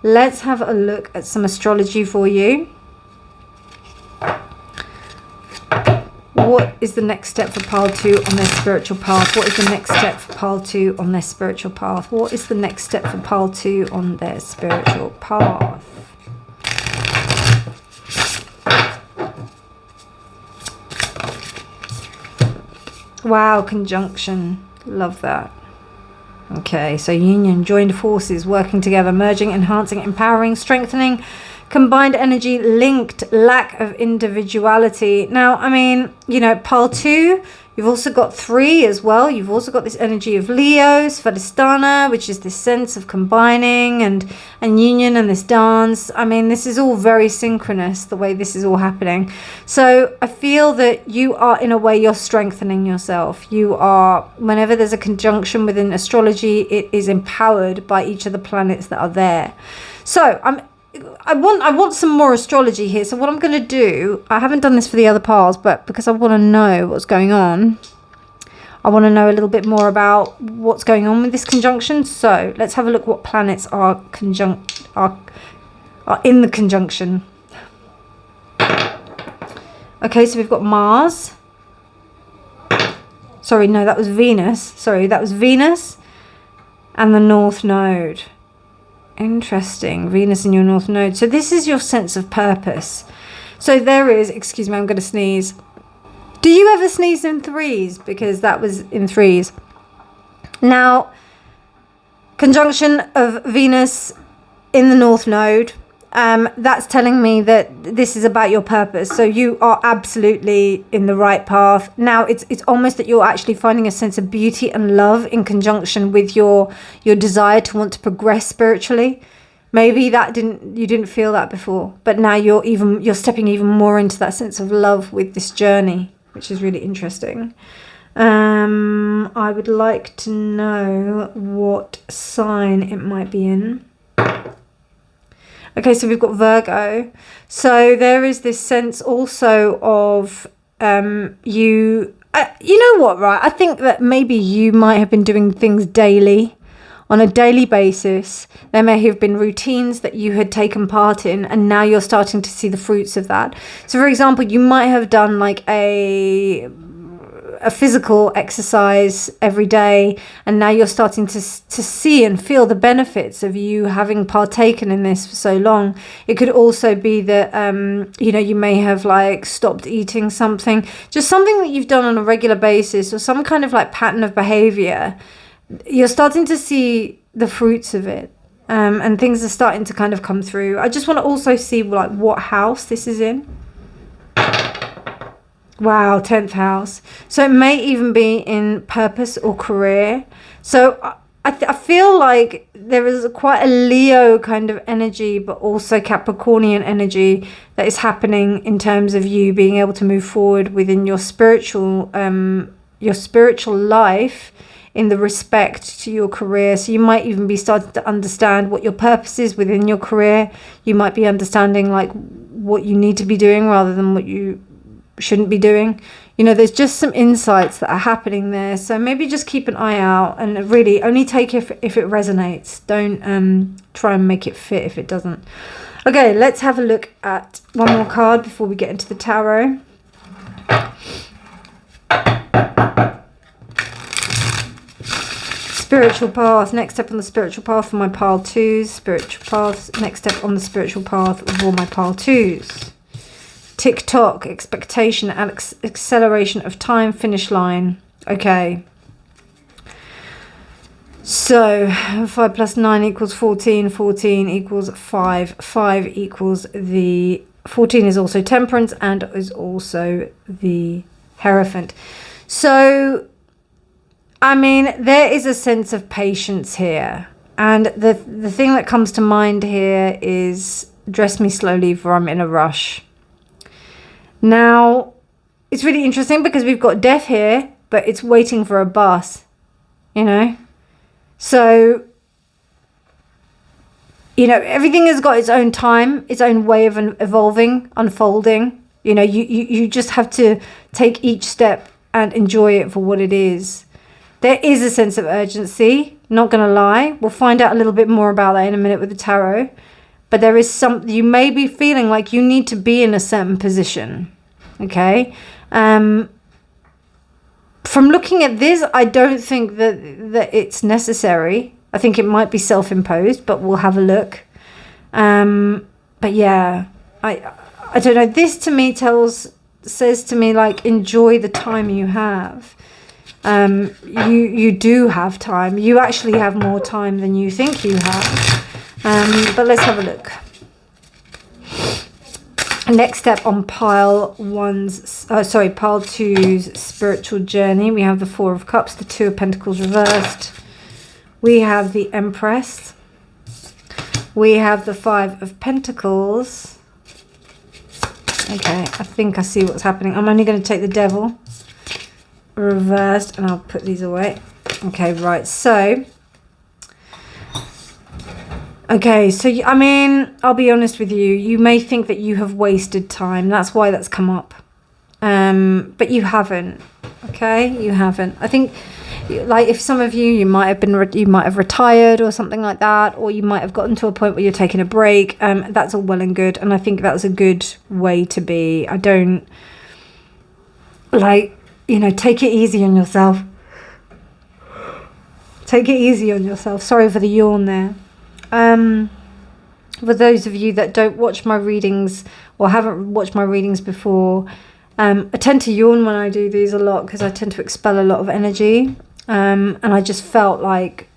A: let's have a look at some astrology for you. What is the next step for Pile 2 on their spiritual path? What is the next step for Pile 2 on their spiritual path? What is the next step for Pile 2 on their spiritual path? Wow, conjunction. Love that. Okay, so union, joined forces, working together, merging, enhancing, empowering, strengthening, combined energy, linked, lack of individuality. Now, I mean, you know, Pile 2, you've also got 3 as well. You've also got this energy of Leo, Svadhisthana, which is this sense of combining and union, and this dance. I mean, this is all very synchronous, the way this is all happening. So I feel that you are, in a way, you're strengthening yourself. You are, whenever there's a conjunction within astrology, it is empowered by each of the planets that are there. So I want some more astrology here. So what I'm going to do, I haven't done this for the other piles, but because I want to know what's going on, I want to know a little bit more about what's going on with this conjunction. So let's have a look what planets are in the conjunction. Okay, so we've got Mars. Sorry, no, that was Venus. Sorry, that was Venus and the North Node. Interesting. Venus in your North Node. So this is your sense of purpose. So there is, excuse me, I'm going to sneeze. Do you ever sneeze in threes? Because that was in threes. Now, Conjunction of Venus in the North Node. That's telling me that this is about your purpose. So you are absolutely in the right path. Now it's almost that you're actually finding a sense of beauty and love in conjunction with your desire to want to progress spiritually. Maybe you didn't feel that before, but now you're stepping even more into that sense of love with this journey, which is really interesting. I would like to know what sign it might be in. Okay, so we've got Virgo. So there is this sense also of you know what, right? I think that maybe you might have been doing things daily, on a daily basis. There may have been routines that you had taken part in, and now you're starting to see the fruits of that. So for example, you might have done like a physical exercise every day, and now you're starting to see and feel the benefits of you having partaken in this for so long. It could also be that you may have like stopped eating something, just something that you've done on a regular basis, or some kind of like pattern of behavior. You're starting to see the fruits of it, and things are starting to kind of come through. I just want to also see like what house this is in. Wow, 10th house. So it may even be in purpose or career. So I feel like there is quite a Leo kind of energy, but also Capricornian energy that is happening in terms of you being able to move forward within your spiritual life in the respect to your career. So you might even be starting to understand what your purpose is within your career. You might be understanding like what you need to be doing rather than what you shouldn't be doing. There's just some insights that are happening there. So maybe just keep an eye out, and really only take it if it resonates. Don't try and make it fit if it doesn't. Okay, let's have a look at one more card before we get into the tarot. Spiritual path. Next step on the spiritual path for my pile 2s. Spiritual path. Next step on the spiritual path for my pile 2s. Tick-tock, expectation, acceleration of time, finish line. Okay. So 5 plus 9 equals 14. 14 equals 5. 5 equals the... 14 is also temperance and is also the Hierophant. So, I mean, there is a sense of patience here. And the thing that comes to mind here is dress me slowly for I'm in a rush. Now, it's really interesting because we've got death here, but it's waiting for a bus, So, everything has got its own time, its own way of evolving, unfolding. You just have to take each step and enjoy it for what it is. There is a sense of urgency, not going to lie. We'll find out a little bit more about that in a minute with the tarot. But there is you may be feeling like you need to be in a certain position. Okay. From looking at this, I don't think that it's necessary. I think it might be self-imposed, but we'll have a look. But yeah, I don't know. This to me says to me like enjoy the time you have. You do have time. You actually have more time than you think you have. But let's have a look. Next step on pile 2's spiritual journey. We have the 4 of Cups, the 2 of Pentacles reversed. We have the Empress. We have the 5 of Pentacles. Okay, I think I see what's happening. I'm only going to take the Devil reversed and I'll put these away. Okay, right. So, I mean, I'll be honest with you. You may think that you have wasted time. That's why that's come up. But you haven't. Okay, you haven't. I think, like, if some of you might have retired or something like that, or you might have gotten to a point where you're taking a break. That's all well and good, and I think that's a good way to be. I don't take it easy on yourself. Take it easy on yourself. Sorry for the yawn there. For those of you that don't watch my readings or haven't watched my readings before, I tend to yawn when I do these a lot because I tend to expel a lot of energy. And I just felt like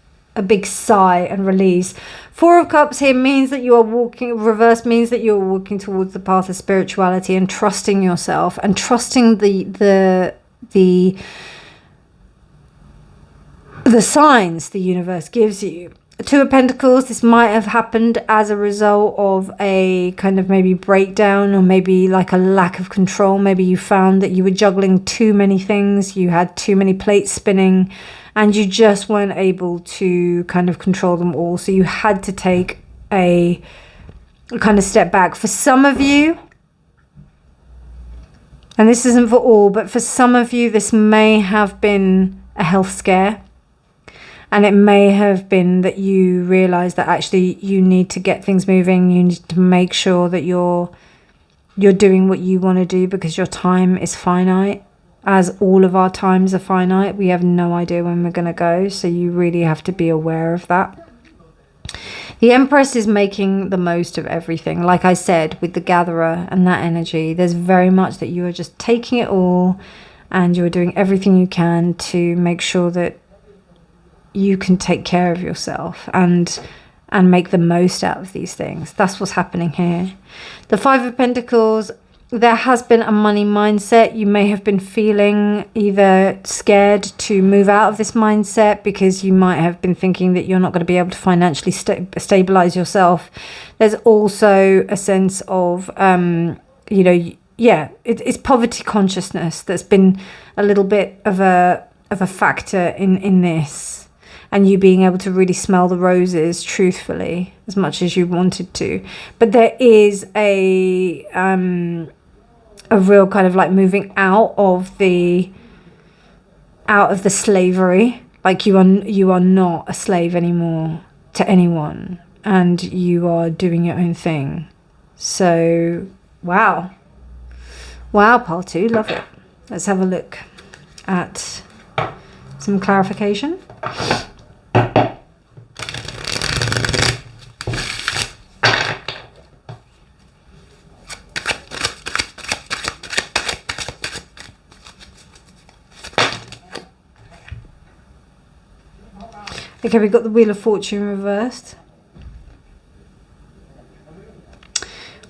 A: big sigh and release. Four of Cups here means that you are walking, reverse means that you're walking towards the path of spirituality and trusting yourself and trusting the signs the universe gives you. Two of Pentacles, this might have happened as a result of a kind of maybe breakdown or maybe like a lack of control. Maybe you found that you were juggling too many things, you had too many plates spinning, and you just weren't able to kind of control them all. So you had to take a kind of step back. For some of you, and this isn't for all, but for some of you, this may have been a health scare. And it may have been that you realize that actually you need to get things moving. You need to make sure that you're doing what you want to do, because your time is finite. As all of our times are finite, we have no idea when we're going to go. So you really have to be aware of that. The Empress is making the most of everything. Like I said, with the Gatherer and that energy, there's very much that you are just taking it all and you are doing everything you can to make sure that you can take care of yourself and make the most out of these things. That's what's happening here. The Five of Pentacles, there has been a money mindset. You may have been feeling either scared to move out of this mindset because you might have been thinking that you're not going to be able to financially stabilize yourself. There's also a sense of, you know, yeah, it's poverty consciousness that's been a little bit of a factor in this. And you being able to really smell the roses truthfully as much as you wanted to. But there is a real kind of like moving out of the slavery. Like you are not a slave anymore to anyone, and you are doing your own thing. So wow, part 2, love it. Let's have a look at some clarification. Okay, we've got the Wheel of Fortune reversed.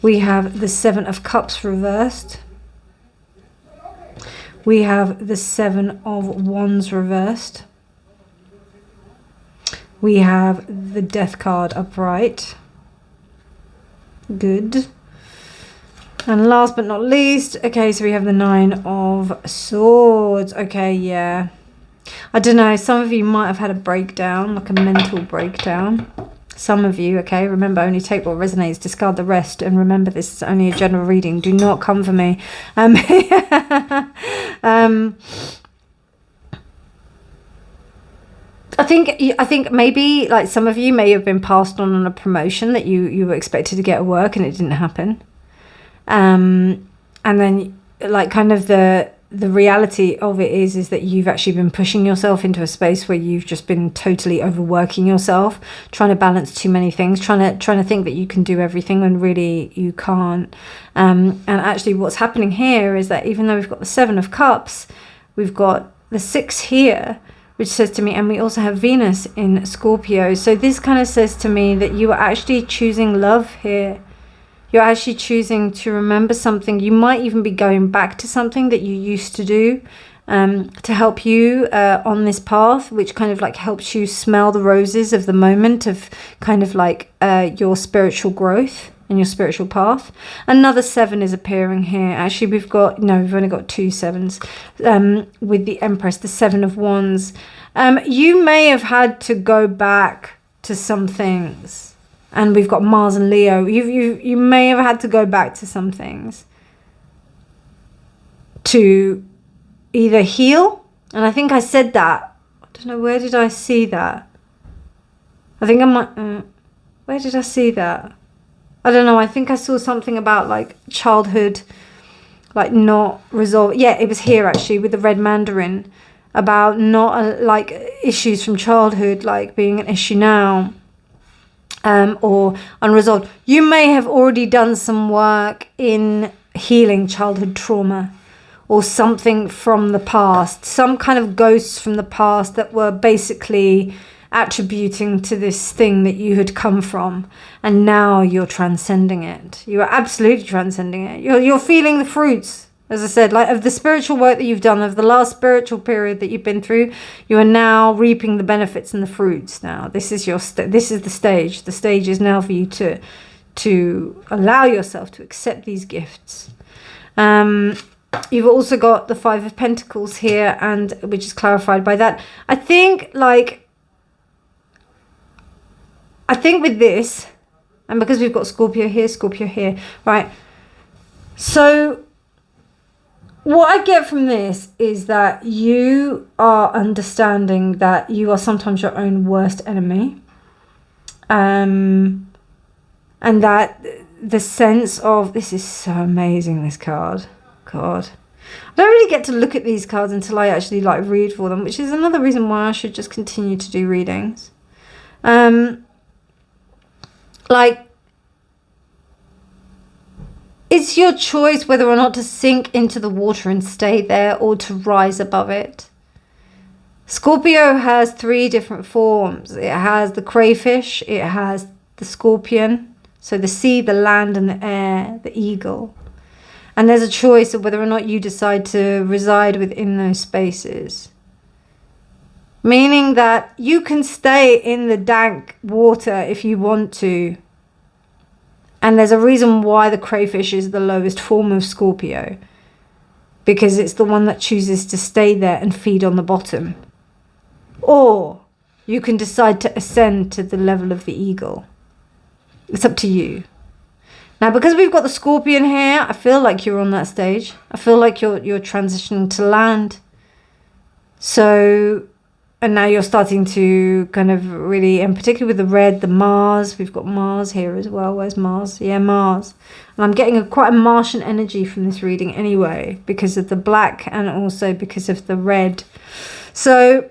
A: We have the Seven of Cups reversed. We have the Seven of Wands reversed. We have the Death card upright. Good. And last but not least, okay, so we have the Nine of Swords. Okay, yeah. I don't know, some of you might have had a breakdown, like a mental breakdown. Some of you, okay, remember, only take what resonates, discard the rest, and remember this is only a general reading. Do not come for me. I think maybe like some of you may have been passed on a promotion that you were expected to get at work and it didn't happen. And then like kind of the reality of it is that you've actually been pushing yourself into a space where you've just been totally overworking yourself, trying to balance too many things, trying to think that you can do everything when really you can't. And actually what's happening here is that even though we've got the Seven of Cups, we've got the 6 here, which says to me, and we also have Venus in Scorpio. So this kind of says to me that you are actually choosing love here. You're actually choosing to remember something. You might even be going back to something that you used to do to help you on this path, which kind of like helps you smell the roses of the moment of kind of like your spiritual growth and your spiritual path. Another 7 is appearing here. Actually, we've only got 2 7s with the Empress, the 7 of Wands. You may have had to go back to some things. And we've got Mars and Leo. You may have had to go back to some things to either heal. And I think I said that. I don't know, where did I see that? I think I might... where did I see that? I don't know. I think I saw something about like childhood, like not resolved. Yeah, it was here actually with the red mandarin. About not like issues from childhood like being an issue now. Or unresolved. You may have already done some work in healing childhood trauma or something from the past, some kind of ghosts from the past that were basically attributing to this thing that you had come from, and now you're transcending it. You are absolutely transcending it. You're feeling the fruits, as I said, like of the spiritual work that you've done, of the last spiritual period that you've been through. You are now reaping the benefits and the fruits. Now this is this is the stage. The stage is now for you to allow yourself to accept these gifts. You've also got the Five of Pentacles here, and which is clarified by that. I think with this, and because we've got Scorpio here, right? So what I get from this is that you are understanding that you are sometimes your own worst enemy. And that the sense of, this is so amazing, this card. God. I don't really get to look at these cards until I actually like read for them, which is another reason why I should just continue to do readings. Like, it's your choice whether or not to sink into the water and stay there, or to rise above it. Scorpio has 3 different forms. It has the crayfish, it has the scorpion, so the sea, the land, and the air, the eagle. And there's a choice of whether or not you decide to reside within those spaces. Meaning that you can stay in the dank water if you want to. And there's a reason why the crayfish is the lowest form of Scorpio. Because it's the one that chooses to stay there and feed on the bottom. Or you can decide to ascend to the level of the eagle. It's up to you. Now, because we've got the scorpion here, I feel like you're on that stage. I feel like you're transitioning to land. So, and now you're starting to kind of really, and particularly with the red, the Mars. We've got Mars here as well. Where's Mars? Yeah, Mars. And I'm getting quite a Martian energy from this reading anyway, because of the black and also because of the red. So,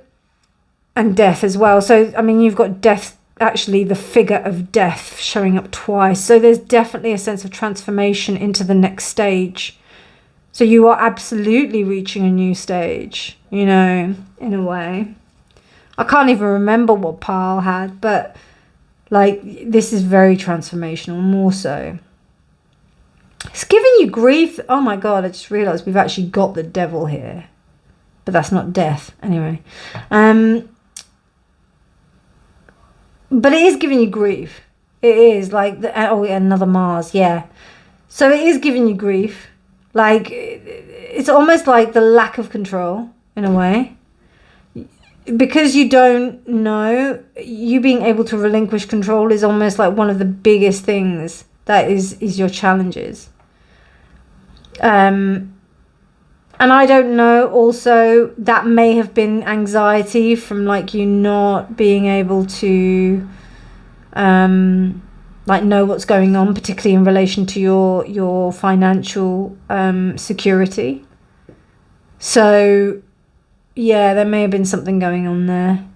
A: and death as well. So, I mean, you've got death, actually the figure of death showing up twice. So there's definitely a sense of transformation into the next stage. So you are absolutely reaching a new stage, you know, in a way. I can't even remember what Pile had, but like this is very transformational, more so. It's giving you grief. Oh my God, I just realized we've actually got the devil here, but that's not death anyway. But it is giving you grief. It is like, oh yeah, another Mars, yeah. So it is giving you grief. Like, it's almost like the lack of control, in a way. Because you don't know, you being able to relinquish control is almost like one of the biggest things that is your challenges. And I don't know, also, that may have been anxiety from like you not being able to like know what's going on, particularly in relation to your financial security. So yeah, there may have been something going on there.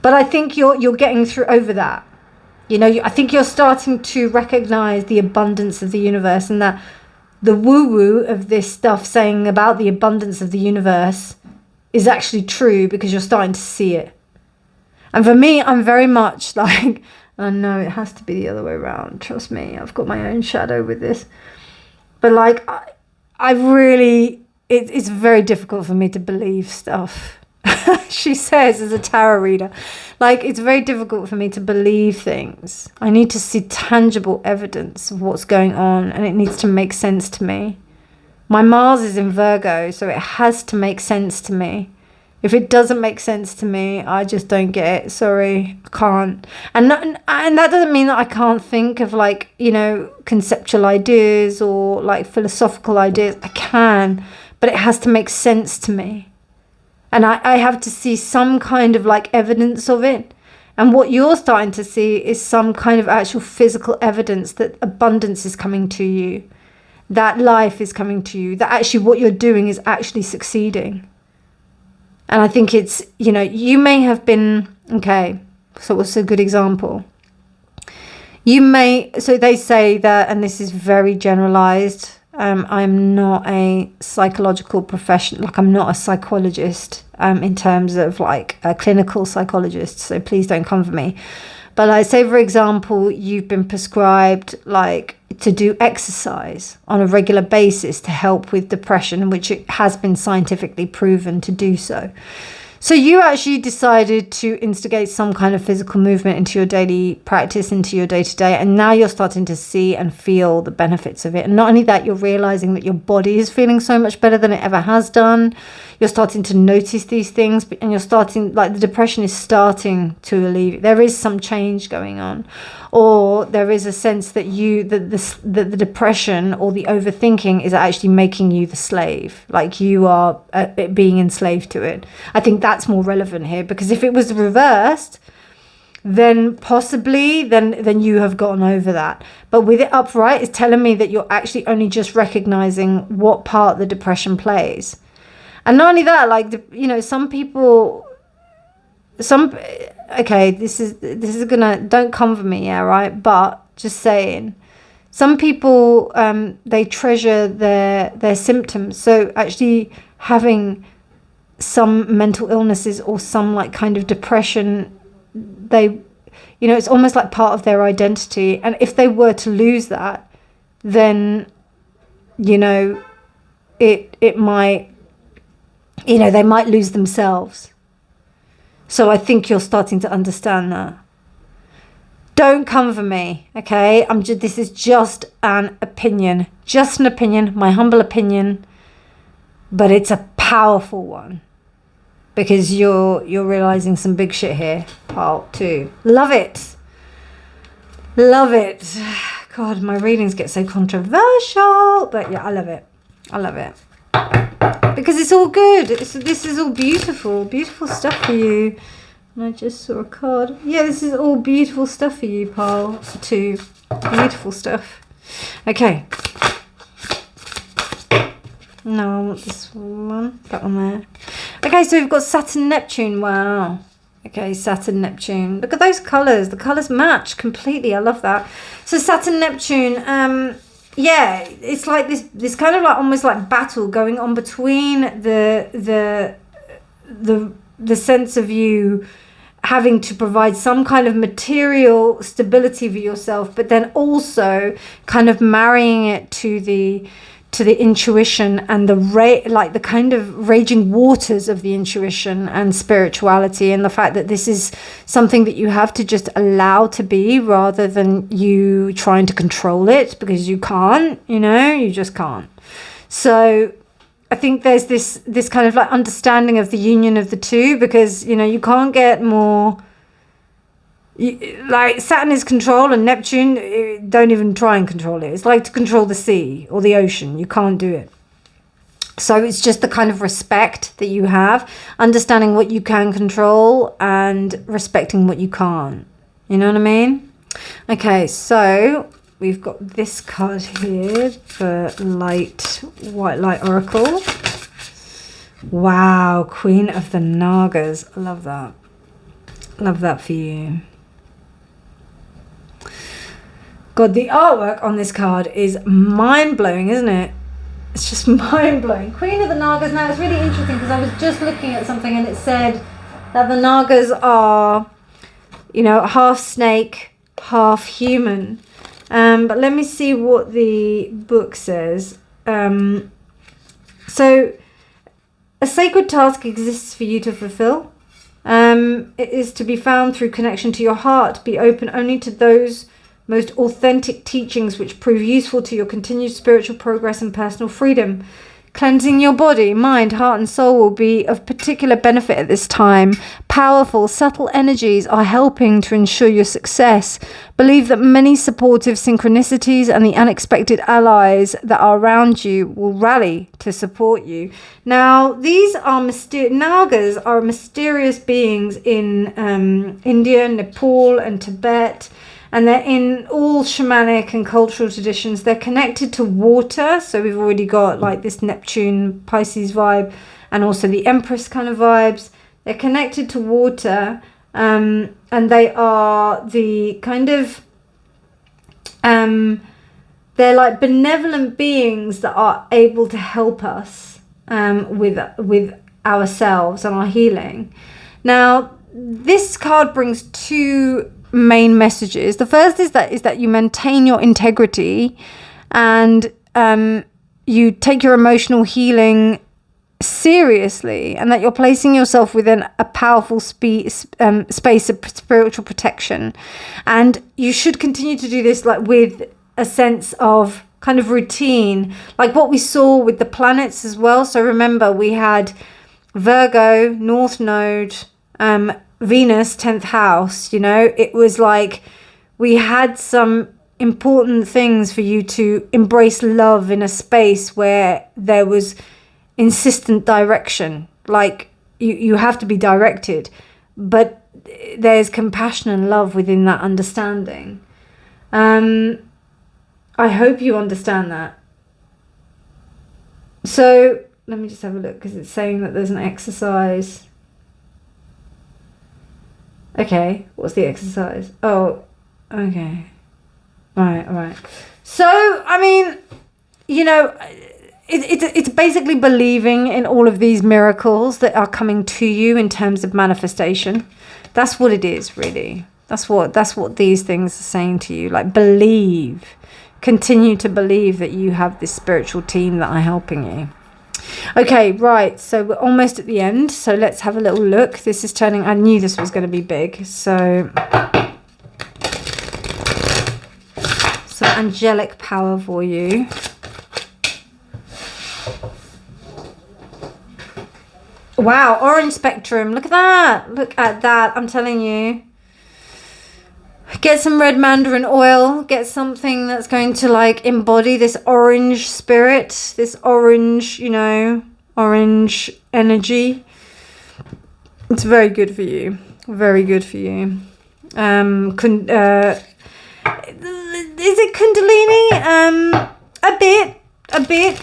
A: But I think you're getting through over that. You know, I think you're starting to recognize the abundance of the universe, and that the woo-woo of this stuff saying about the abundance of the universe is actually true, because you're starting to see it. And for me, I'm very much like, I know it has to be the other way around. Trust me, I've got my own shadow with this. But like, I really, it's very difficult for me to believe stuff. She says, as a tarot reader, like, it's very difficult for me to believe things. I need to see tangible evidence of what's going on, and it needs to make sense to me. My Mars is in Virgo, so it has to make sense to me. If it doesn't make sense to me, I just don't get it. Sorry, I can't. And that doesn't mean that I can't think of, like, you know, conceptual ideas or like philosophical ideas. I can, but it has to make sense to me. And I have to see some kind of like evidence of it. And what you're starting to see is some kind of actual physical evidence that abundance is coming to you, that life is coming to you, that actually what you're doing is actually succeeding. And I think it's, you know, you may have been, okay, so what's a good example? You may, so they say that, and this is very generalized, I'm not a psychological professional, like I'm not a psychologist in terms of like a clinical psychologist, so please don't come for me. But like, say for example, you've been prescribed like to do exercise on a regular basis to help with depression, which it has been scientifically proven to do so. So you actually decided to instigate some kind of physical movement into your daily practice, into your day-to-day, and now you're starting to see and feel the benefits of it. And not only that, you're realizing that your body is feeling so much better than it ever has done. You're starting to notice these things, and you're starting, like the depression is starting to alleviate. There is some change going on, or there is a sense that the depression or the overthinking is actually making you the slave, like you are being enslaved to it. I think that's more relevant here, because if it was reversed, then possibly then you have gotten over that. But with it upright, it's telling me that you're actually only just recognizing what part the depression plays. And not only that, like, you know, some people, okay, this is gonna, don't come for me, yeah, right? But just saying, some people, they treasure their symptoms. So actually having some mental illnesses or some like kind of depression, they, you know, it's almost like part of their identity. And if they were to lose that, then, you know, it might, you know, they might lose themselves. So I think you're starting to understand that. Don't come for me, okay? This is just an opinion. Just an opinion, my humble opinion. But it's a powerful one. Because you're realizing some big shit here. Part 2. Love it. Love it. God, my readings get so controversial. But yeah, I love it. I love it. Because it's all good. This is all beautiful. Beautiful stuff for you. And I just saw a card. Yeah, this is all beautiful stuff for you, pile 2. Beautiful stuff. Okay. No, I want this one. That one there. Okay, so we've got Saturn, Neptune. Wow. Okay, Saturn, Neptune. Look at those colours. The colours match completely. I love that. So Saturn, Neptune. Yeah, it's like this kind of like almost like battle going on between the sense of you having to provide some kind of material stability for yourself, but then also kind of marrying it to the intuition and the kind of raging waters of the intuition and spirituality, and the fact that this is something that you have to just allow to be rather than you trying to control it, because you can't, you know, you just can't. So I think there's this kind of like understanding of the union of the two, because, you know, you can't get more. Like Saturn is control, and Neptune, don't even try and control it. It's like to control the sea or the ocean. You can't do it. So it's just the kind of respect that you have, understanding what you can control and respecting what you can't. You know what I mean? Okay, so we've got this card here for White Light Oracle. Wow, Queen of the Nagas. I love that. Love that for you. God, the artwork on this card is mind-blowing, isn't it? It's just mind-blowing. Queen of the Nagas. Now, it's really interesting because I was just looking at something and it said that the Nagas are, you know, half snake, half human. But let me see what the book says. So, a sacred task exists for you to fulfill. It is to be found through connection to your heart. Be open only to those most authentic teachings which prove useful to your continued spiritual progress and personal freedom. Cleansing your body, mind, heart and soul will be of particular benefit at this time. Powerful, subtle energies are helping to ensure your success. Believe that many supportive synchronicities and the unexpected allies that are around you will rally to support you. Now, these are Nagas are mysterious beings in India, Nepal and Tibet. And they're in all shamanic and cultural traditions. They're connected to water. So we've already got like this Neptune, Pisces vibe, and also the Empress kind of vibes. They're connected to water. And they are the kind of they're like benevolent beings that are able to help us with ourselves and our healing. Now, this card brings two main messages. The first is that you maintain your integrity, and you take your emotional healing seriously, and that you're placing yourself within a powerful space of spiritual protection. And you should continue to do this like with a sense of kind of routine, like what we saw with the planets as well. So remember, we had Virgo, North Node, Venus, 10th house. You know, it was like we had some important things for you to embrace love in a space where there was insistent direction. Like you have to be directed, but there's compassion and love within that understanding. I hope you understand that. So let me just have a look, because it's saying that there's an exercise. Okay, what's the exercise? Oh, okay. Right. So, I mean, you know, it's basically believing in all of these miracles that are coming to you in terms of manifestation. That's what it is, really. That's what these things are saying to you. Like, believe. Continue to believe that you have this spiritual team that are helping you. Okay, right. So we're almost at the end. So let's have a little look. This is turning... I knew this was going to be big. So... some angelic power for you. Wow, orange spectrum. Look at that. Look at that. I'm telling you. Get some red mandarin oil. Get something that's going to like embody this orange spirit. This orange, you know, orange energy. It's very good for you. Very good for you. Is it Kundalini? A bit.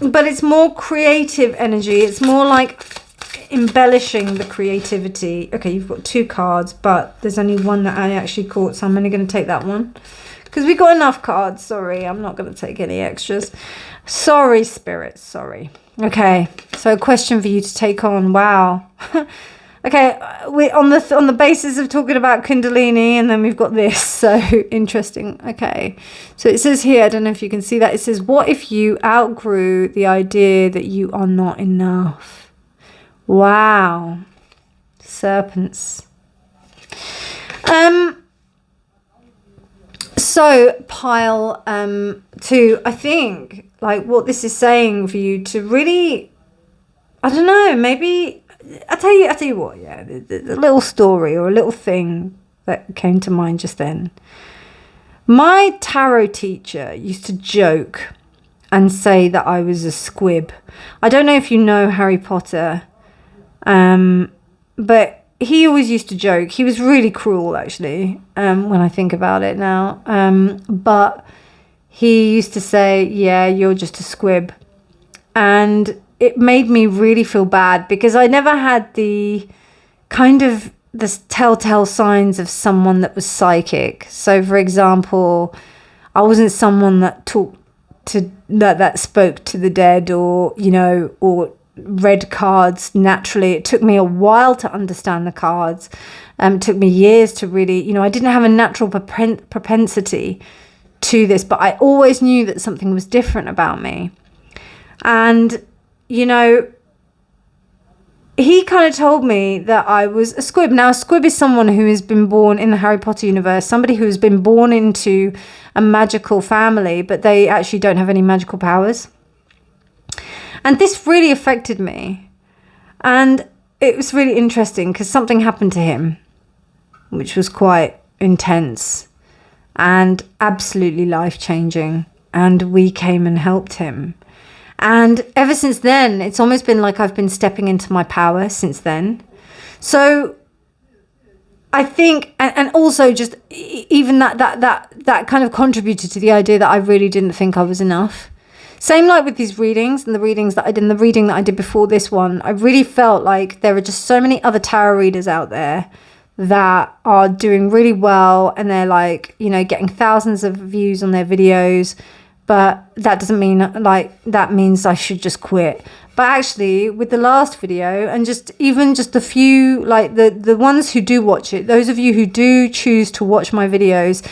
A: But it's more creative energy. It's more like embellishing the creativity. Okay, you've got two cards, but there's only one that I actually caught, so I'm only going to take that one. Because we got enough cards. Sorry, I'm not going to take any extras. Sorry, Spirit. Sorry. Okay, so a question for you to take on. Wow. Okay, we on the basis of talking about Kundalini, and then we've got this. So interesting. Okay, so it says here, I don't know if you can see that. It says, what if you outgrew the idea that you are not enough? Wow. Serpents. So pile 2, I think, like what this is saying for you to really, I don't know, maybe, I tell you what, yeah, the little story or a little thing that came to mind just then. My tarot teacher used to joke and say that I was a squib. I don't know if you know Harry Potter, but he always used to joke. He was really cruel, actually, when I think about it now. But he used to say, yeah, you're just a squib. And it made me really feel bad because I never had the kind of the telltale signs of someone that was psychic. So, for example, I wasn't someone that talked to that spoke to the dead, or, you know, or read cards naturally. It took me a while to understand the cards. It took me years to really, you know, I didn't have a natural propensity to this, but I always knew that something was different about me. And, you know, he kind of told me that I was a squib. Now, a squib is someone who has been born in the Harry Potter universe, somebody who has been born into a magical family, but they actually don't have any magical powers. And this really affected me. And it was really interesting because something happened to him, which was quite intense and absolutely life-changing. And we came and helped him. And ever since then, it's almost been like I've been stepping into my power since then. So I think, and also just even that kind of contributed to the idea that I really didn't think I was enough. Same like with these readings and the readings that I did, and the reading that I did before this one. I really felt like there are just so many other tarot readers out there that are doing really well, and they're like, you know, getting thousands of views on their videos, but that doesn't mean like that means I should just quit. But actually, with the last video, and just a few, like the ones who do watch it, those of you who do choose to watch my videos,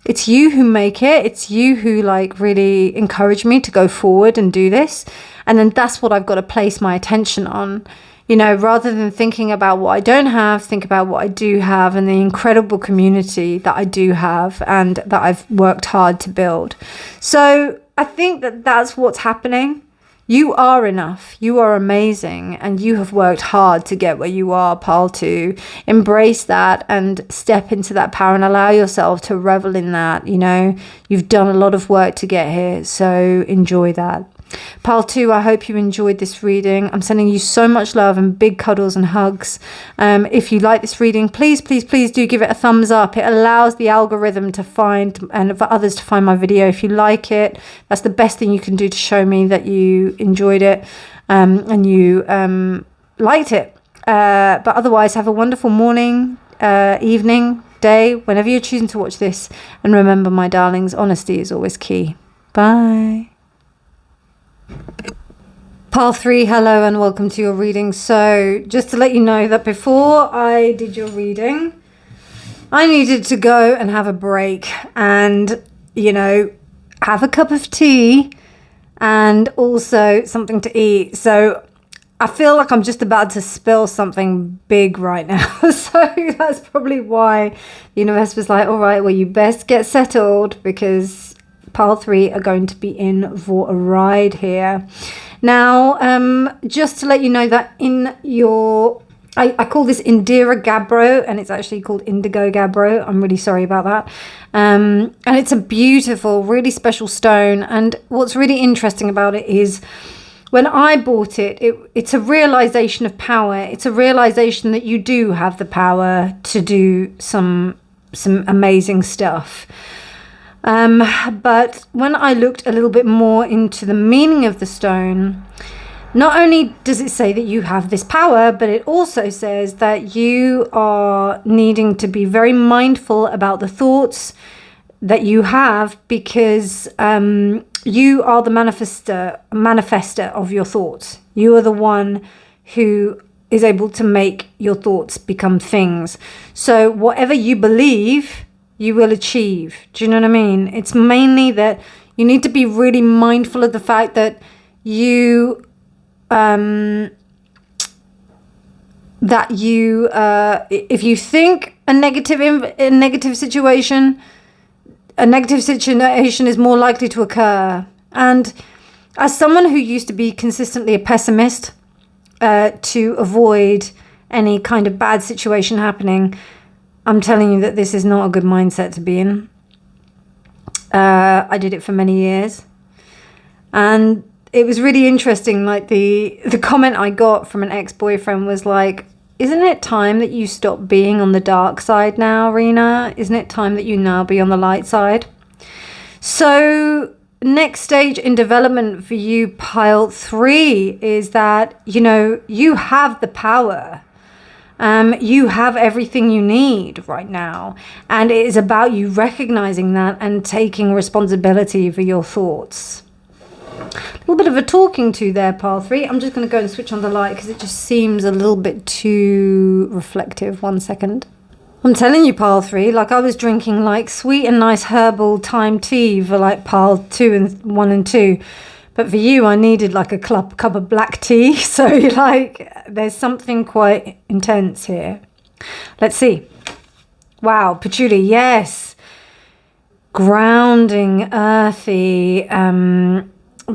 A: it's you who make it. It's you who like really encourage me to go forward and do this. And then that's what I've got to place my attention on. You know, rather than thinking about what I don't have, think about what I do have and the incredible community that I do have and that I've worked hard to build. So I think that that's what's happening. You are enough. You are amazing. And you have worked hard to get where you are, pal, to embrace that and step into that power and allow yourself to revel in that. You know, you've done a lot of work to get here. So enjoy that. Pile 2, I hope you enjoyed this reading. I'm sending you so much love and big cuddles and hugs. If you like this reading, please, please, please do give it a thumbs up. It allows the algorithm to find and for others to find my video. If you like it, that's the best thing you can do to show me that you enjoyed it and you liked it. But otherwise, have a wonderful morning, evening, day, whenever you're choosing to watch this. And remember, my darlings, honesty is always key. Bye. Pile 3, hello and welcome to your reading. So just to let you know that before I did your reading, I needed to go and have a break and, you know, have a cup of tea and also something to eat. So I feel like I'm just about to spill something big right now. So that's probably why the universe was like, all right, well, you best get settled because Pile 3 are going to be in for a ride here. Now, just to let you know that in your, I call this Indira Gabbro, and it's actually called Indigo Gabbro. I'm really sorry about that. And it's a beautiful, really special stone. And what's really interesting about it is when I bought it, it's a realization of power. It's a realization that you do have the power to do some amazing stuff. But when I looked a little bit more into the meaning of the stone, not only does it say that you have this power, but it also says that you are needing to be very mindful about the thoughts that you have, because you are the manifester of your thoughts. You are the one who is able to make your thoughts become things. So whatever you believe, you will achieve. Do you know what I mean? It's mainly that you need to be really mindful of the fact that you, if you think a negative situation is more likely to occur. And as someone who used to be consistently a pessimist, to avoid any kind of bad situation happening, I'm telling you that this is not a good mindset to be in. I did it for many years. And it was really interesting. Like the comment I got from an ex-boyfriend was like, isn't it time that you stop being on the dark side now, Reena? Isn't it time that you now be on the light side? So next stage in development for you, Pile 3, is that, you know, you have the power. You have everything you need right now. And it is about you recognizing that and taking responsibility for your thoughts. A little bit of a talking to there, Pile 3. I'm just going to go and switch on the light because it just seems a little bit too reflective. 1 second. I'm telling you, Pile 3, like I was drinking like sweet and nice herbal thyme tea for like Pile 2 and 1 and 2. But for you, I needed like a cup of black tea. So like there's something quite intense here. Let's see. Wow, patchouli, yes. Grounding, earthy,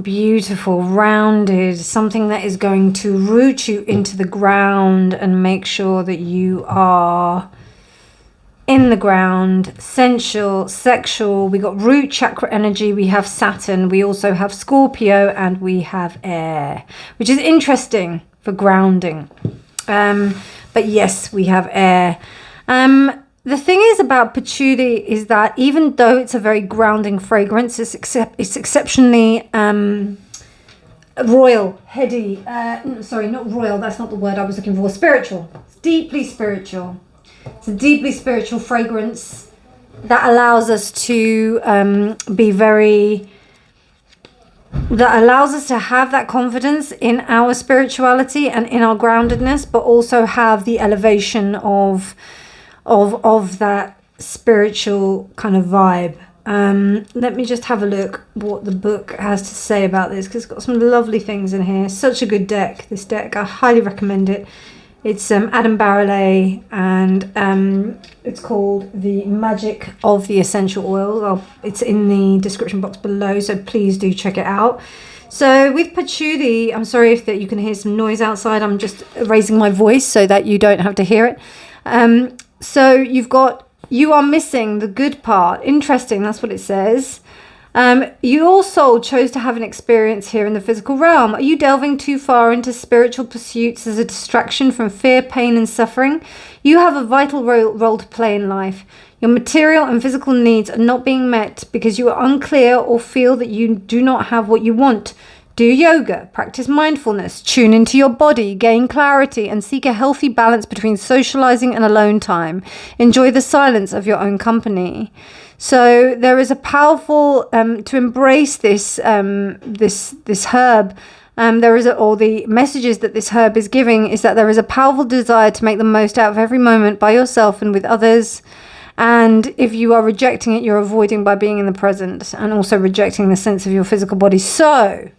A: beautiful, rounded, something that is going to root you into the ground and make sure that you are in the ground, sensual, sexual. We got root chakra energy, we have Saturn, we also have Scorpio, and we have air, which is interesting for grounding. But yes, we have air. The thing is about patchouli is that even though it's a very grounding fragrance, it's exceptionally royal, heady. Sorry, not royal, that's not the word I was looking for. Spiritual. It's deeply spiritual. It's a deeply spiritual fragrance that allows us to that allows us to have that confidence in our spirituality and in our groundedness, but also have the elevation of that spiritual kind of vibe. Let me just have a look what the book has to say about this, because it's got some lovely things in here. Such a good deck, this deck. I highly recommend it. It's Adam Barrelay, and it's called The Magic of the Essential Oils. It's in the description box below, so please do check it out. So with patchouli, I'm sorry if that you can hear some noise outside. I'm just raising my voice so that you don't have to hear it. So you've got, you are missing the good part. Interesting, that's what it says. Your soul chose to have an experience here in the physical realm. Are you delving too far into spiritual pursuits as a distraction from fear, pain, and suffering? You have a vital role to play in life. Your material and physical needs are not being met because you are unclear or feel that you do not have what you want. Do yoga, practice mindfulness, tune into your body, gain clarity, and seek a healthy balance between socializing and alone time. Enjoy the silence of your own company. So there is a powerful to embrace this this herb. Or the messages that this herb is giving is that there is a powerful desire to make the most out of every moment by yourself and with others. And if you are rejecting it, you're avoiding by being in the present, and also rejecting the sense of your physical body. So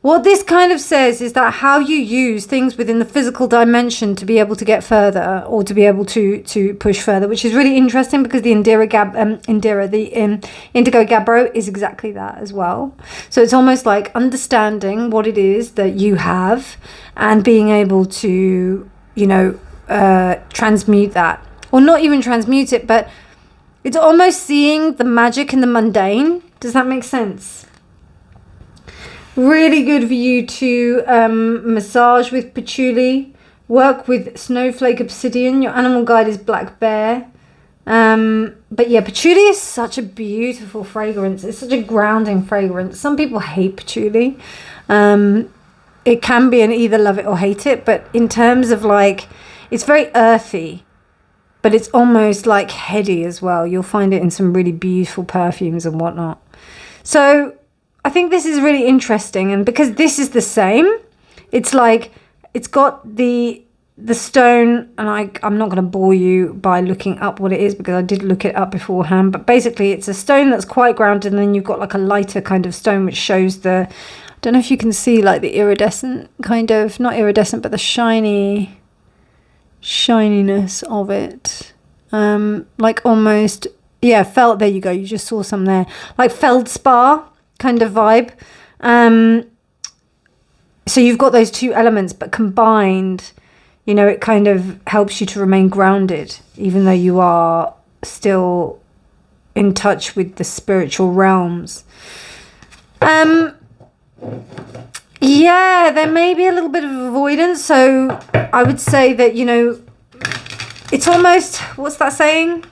A: what this kind of says is that how you use things within the physical dimension to be able to get further, or to be able to push further, which is really interesting, because the Indigo Gabbro is exactly that as well. So it's almost like understanding what it is that you have and being able to, transmute that, or not even transmute it, but it's almost seeing the magic in the mundane. Does that make sense? Really good for you to massage with patchouli. Work with snowflake obsidian. Your animal guide is black bear. But yeah, patchouli is such a beautiful fragrance. It's such a grounding fragrance. Some people hate patchouli. It can be an either love it or hate it. But in terms of like, it's very earthy, but it's almost like heady as well. You'll find it in some really beautiful perfumes and whatnot. So I think this is really interesting, and because this is the same, it's like it's got the stone, and I'm not going to bore you by looking up what it is, because I did look it up beforehand, but basically it's a stone that's quite grounded, and then you've got like a lighter kind of stone which shows the, I don't know if you can see like the iridescent kind of, not iridescent, but the shininess of it, like almost, yeah, there you go, you just saw some there, like feldspar kind of vibe. So you've got those two elements, but combined, it kind of helps you to remain grounded, even though you are still in touch with the spiritual realms. Yeah, there may be a little bit of avoidance. So I would say that, it's almost, what's that saying?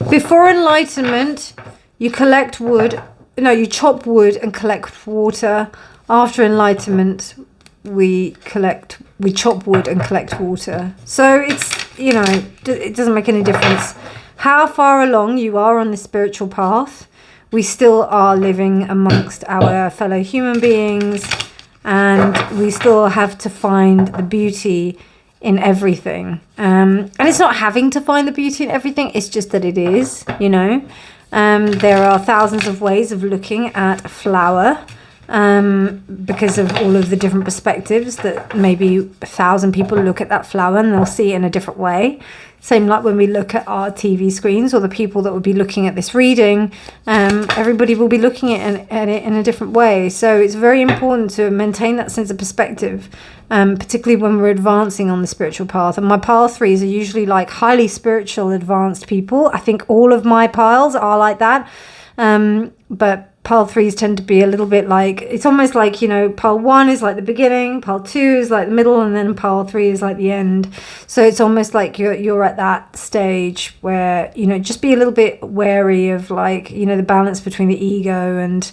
A: Before enlightenment, you chop wood and collect water. After enlightenment, we chop wood and collect water. So it's, it doesn't make any difference how far along you are on the spiritual path. We still are living amongst our fellow human beings, and we still have to find the beauty in everything. And it's not having to find the beauty in everything, it's just that it is, there are thousands of ways of looking at a flower, because of all of the different perspectives that maybe 1,000 people look at that flower and they'll see it in a different way. Same like when we look at our TV screens, or the people that would be looking at this reading, everybody will be looking at it in a different way. So it's very important to maintain that sense of perspective, particularly when we're advancing on the spiritual path. And my pile 3s are usually like highly spiritual, advanced people. I think all of my piles are like that. But pile 3s tend to be a little bit like, it's almost like, pile 1 is like the beginning, pile 2 is like the middle, and then pile 3 is like the end. So it's almost like you're at that stage where, just be a little bit wary of like, the balance between the ego and,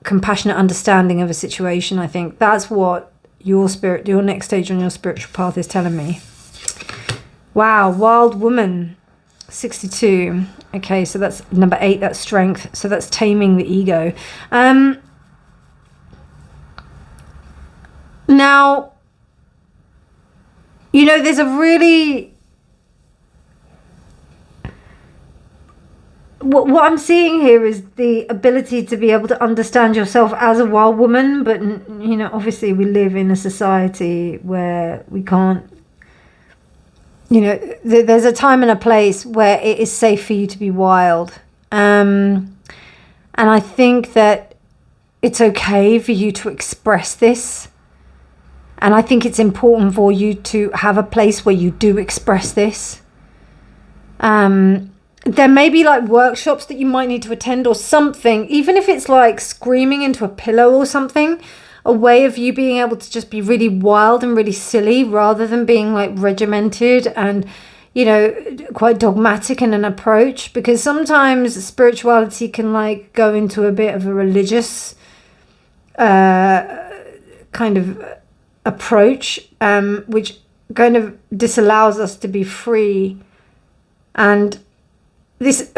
A: compassionate understanding of a situation. I think that's what your next stage on your spiritual path is telling me. Wow, wild woman, 62. Okay, so that's number 8, that's strength. So that's taming the ego. Now, you know, there's a really... What I'm seeing here is the ability to be able to understand yourself as a wild woman, but, you know, obviously we live in a society where we can't, you know, there's a time and a place where it is safe for you to be wild. And I think that it's okay for you to express this. And I think it's important for you to have a place where you do express this. There may be like workshops that you might need to attend or something, even if it's like screaming into a pillow or something, a way of you being able to just be really wild and really silly rather than being like regimented and, you know, quite dogmatic in an approach. Because sometimes spirituality can like go into a bit of a religious kind of approach, which kind of disallows us to be free. And this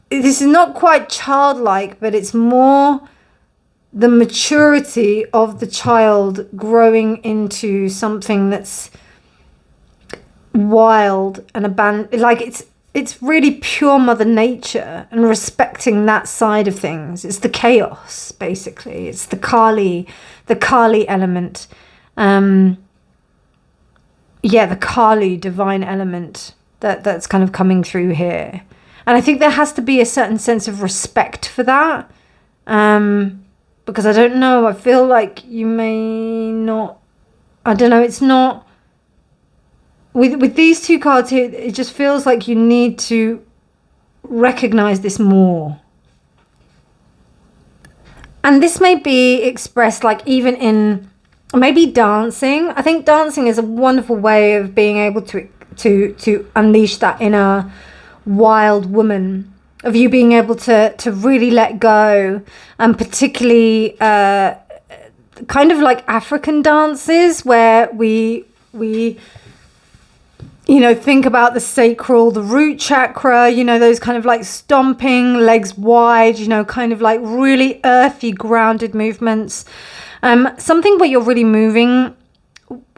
A: is not quite childlike, but it's more the maturity of the child growing into something that's wild and abandoned. Like it's really pure Mother Nature, and respecting that side of things. It's the chaos, basically. It's the Kali element. The Kali divine element that's kind of coming through here. And I think there has to be a certain sense of respect for that. Because I don't know, I feel like you may not, I don't know, it's not, with these two cards here, it just feels like you need to recognize this more. And this may be expressed like even in maybe dancing. I think dancing is a wonderful way of being able to unleash that inner wild woman, of you being able to really let go, and particularly kind of like African dances where we you know, think about the sacral, the root chakra, you know, those kind of like stomping, legs wide, you know, kind of like really earthy, grounded movements. Something where you're really moving,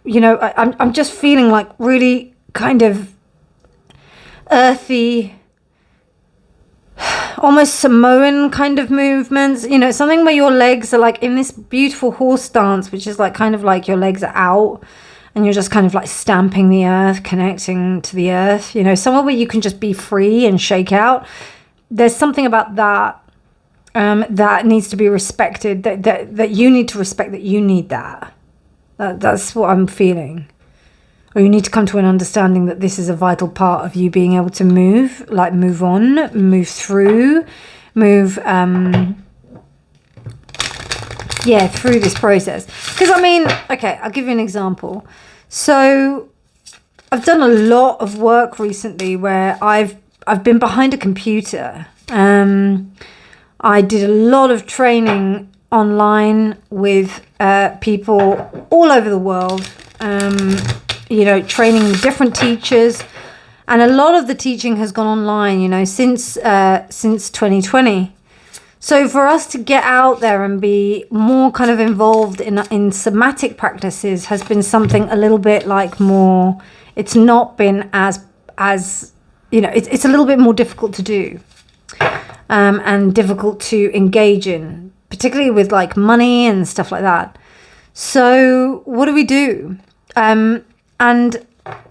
A: you know, I'm just feeling like really kind of earthy, almost Samoan kind of movements, you know, something where your legs are like in this beautiful horse stance, which is like kind of like your legs are out and you're just kind of like stamping the earth, connecting to the earth, you know, somewhere where you can just be free and shake out. There's something about that that needs to be respected, that you need to respect, that you need that. That's what I'm feeling. Or you need to come to an understanding that this is a vital part of you being able to move, like move on, move through, move, through this process. Because I mean, okay, I'll give you an example. So I've done a lot of work recently where I've been behind a computer. I did a lot of training online with people all over the world. You know, training with different teachers, and a lot of the teaching has gone online, you know, since 2020. So for us to get out there and be more kind of involved in somatic practices has been something a little bit like more, it's not been as you know, it's a little bit more difficult to do, and difficult to engage in, particularly with like money and stuff like that. So what do? And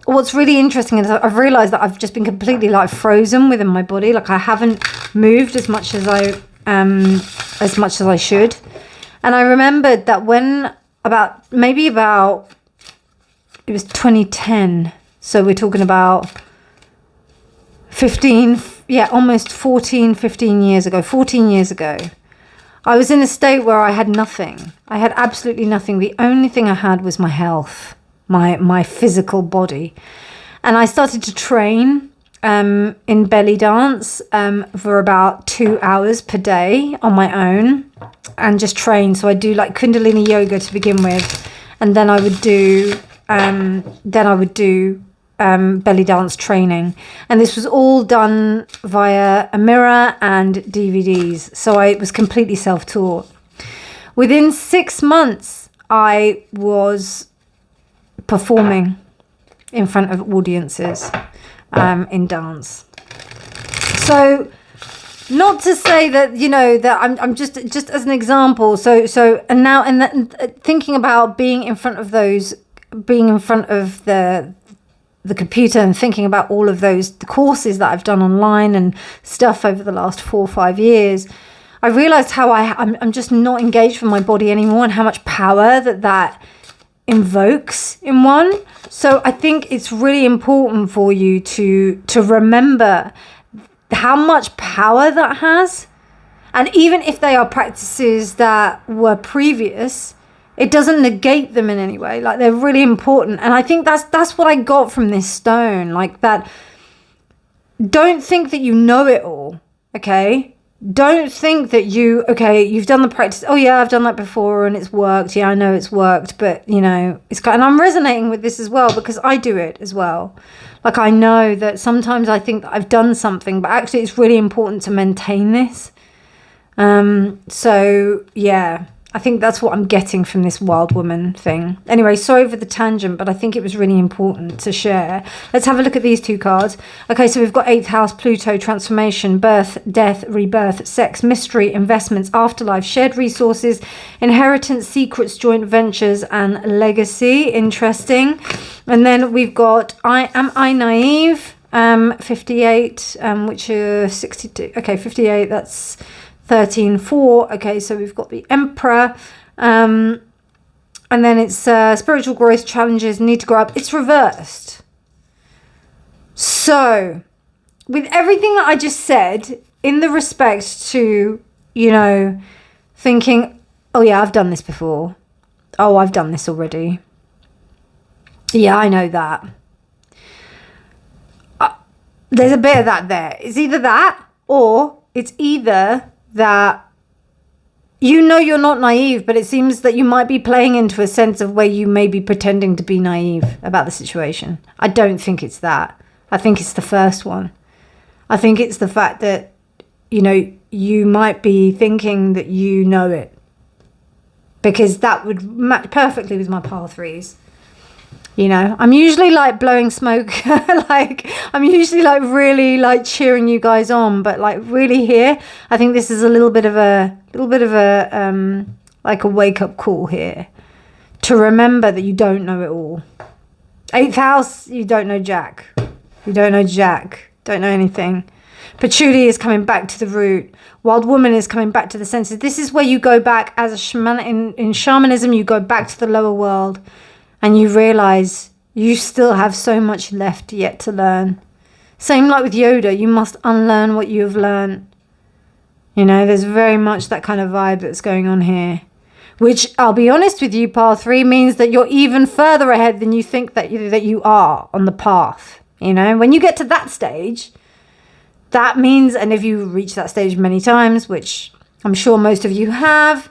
A: what's really interesting is I've realized that I've just been completely like frozen within my body. Like I haven't moved as much as I should. And I remembered that when it was 2010. So we're talking about 15 years ago. I was in a state where I had nothing. I had absolutely nothing. The only thing I had was my health. My physical body. And I started to train in belly dance for about 2 hours per day on my own, and just train. So I do like Kundalini yoga to begin with, and then I would do belly dance training, and this was all done via a mirror and DVDs. So I was completely self-taught. Within 6 months, I was performing in front of audiences in dance. So not to say that, you know, that I'm just as an example. So thinking about being in front of the computer and thinking about all of the courses that I've done online and stuff over the last 4 or 5 years, I realized how I'm just not engaged with my body anymore, and how much power that invokes in one. So I think it's really important for you to remember how much power that has. And even if they are practices that were previous, it doesn't negate them in any way. Like, they're really important. And I think that's what I got from this stone. Like, that, don't think that you know it all, okay? Don't think that you've done the practice. Oh yeah, I've done that before and it's worked. Yeah, I know it's worked, but you know, and I'm resonating with this as well, because I do it as well. Like, I know that sometimes I think that I've done something, but actually it's really important to maintain this. So yeah, I think that's what I'm getting from this wild woman thing. Anyway, sorry for the tangent, but I think it was really important to share. Let's have a look at these 2 cards. Okay, so we've got 8th house, Pluto, transformation, birth, death, rebirth, sex, mystery, investments, afterlife, shared resources, inheritance, secrets, joint ventures, and legacy. Interesting. And then we've got am I naive? 58, which is 62. Okay, 58, that's 13-4. Okay, so we've got the Emperor, and then it's spiritual growth, challenges, need to grow up. It's reversed. So with everything that I just said, in the respect to, you know, thinking, oh yeah, I've done this before, oh, I've done this already, yeah, I know that, there's a bit of that there. It's either that, or it's either that, you know, you're not naive, but it seems that you might be playing into a sense of where you may be pretending to be naive about the situation. I don't think it's that. I think it's the first one. I think it's the fact that, you know, you might be thinking that you know it, because that would match perfectly with my pile 3s. You know, I'm usually like blowing smoke, like I'm usually like really like cheering you guys on, but like really here, I think this is a little bit of a like a wake up call here, to remember that you don't know it all. 8th house, you don't know Jack. You don't know Jack. Don't know anything. Patchouli is coming back to the root. Wild woman is coming back to the senses. This is where you go back as a shaman. In shamanism, you go back to the lower world. And you realize you still have so much left yet to learn. Same like with Yoda, you must unlearn what you have learned. You know, there's very much that kind of vibe that's going on here. Which, I'll be honest with you, pile 3 means that you're even further ahead than you think that you are on the path. You know, when you get to that stage, that means, and if you reach that stage many times, which I'm sure most of you have,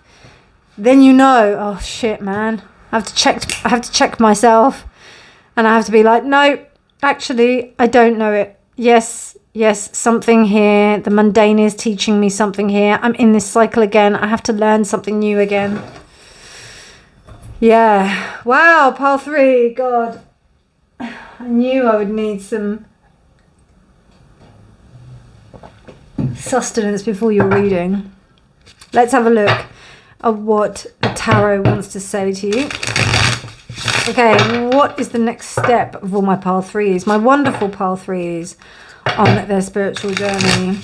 A: then you know, oh shit, man. I have to check myself, and I have to be like, no, actually, I don't know it. Yes, something here. The mundane is teaching me something here. I'm in this cycle again. I have to learn something new again. Yeah. Wow, pile 3. God. I knew I would need some sustenance before your reading. Let's have a look of what the tarot wants to say to you. Okay, what is the next step of all my pile 3s, my wonderful pile 3s on their spiritual journey?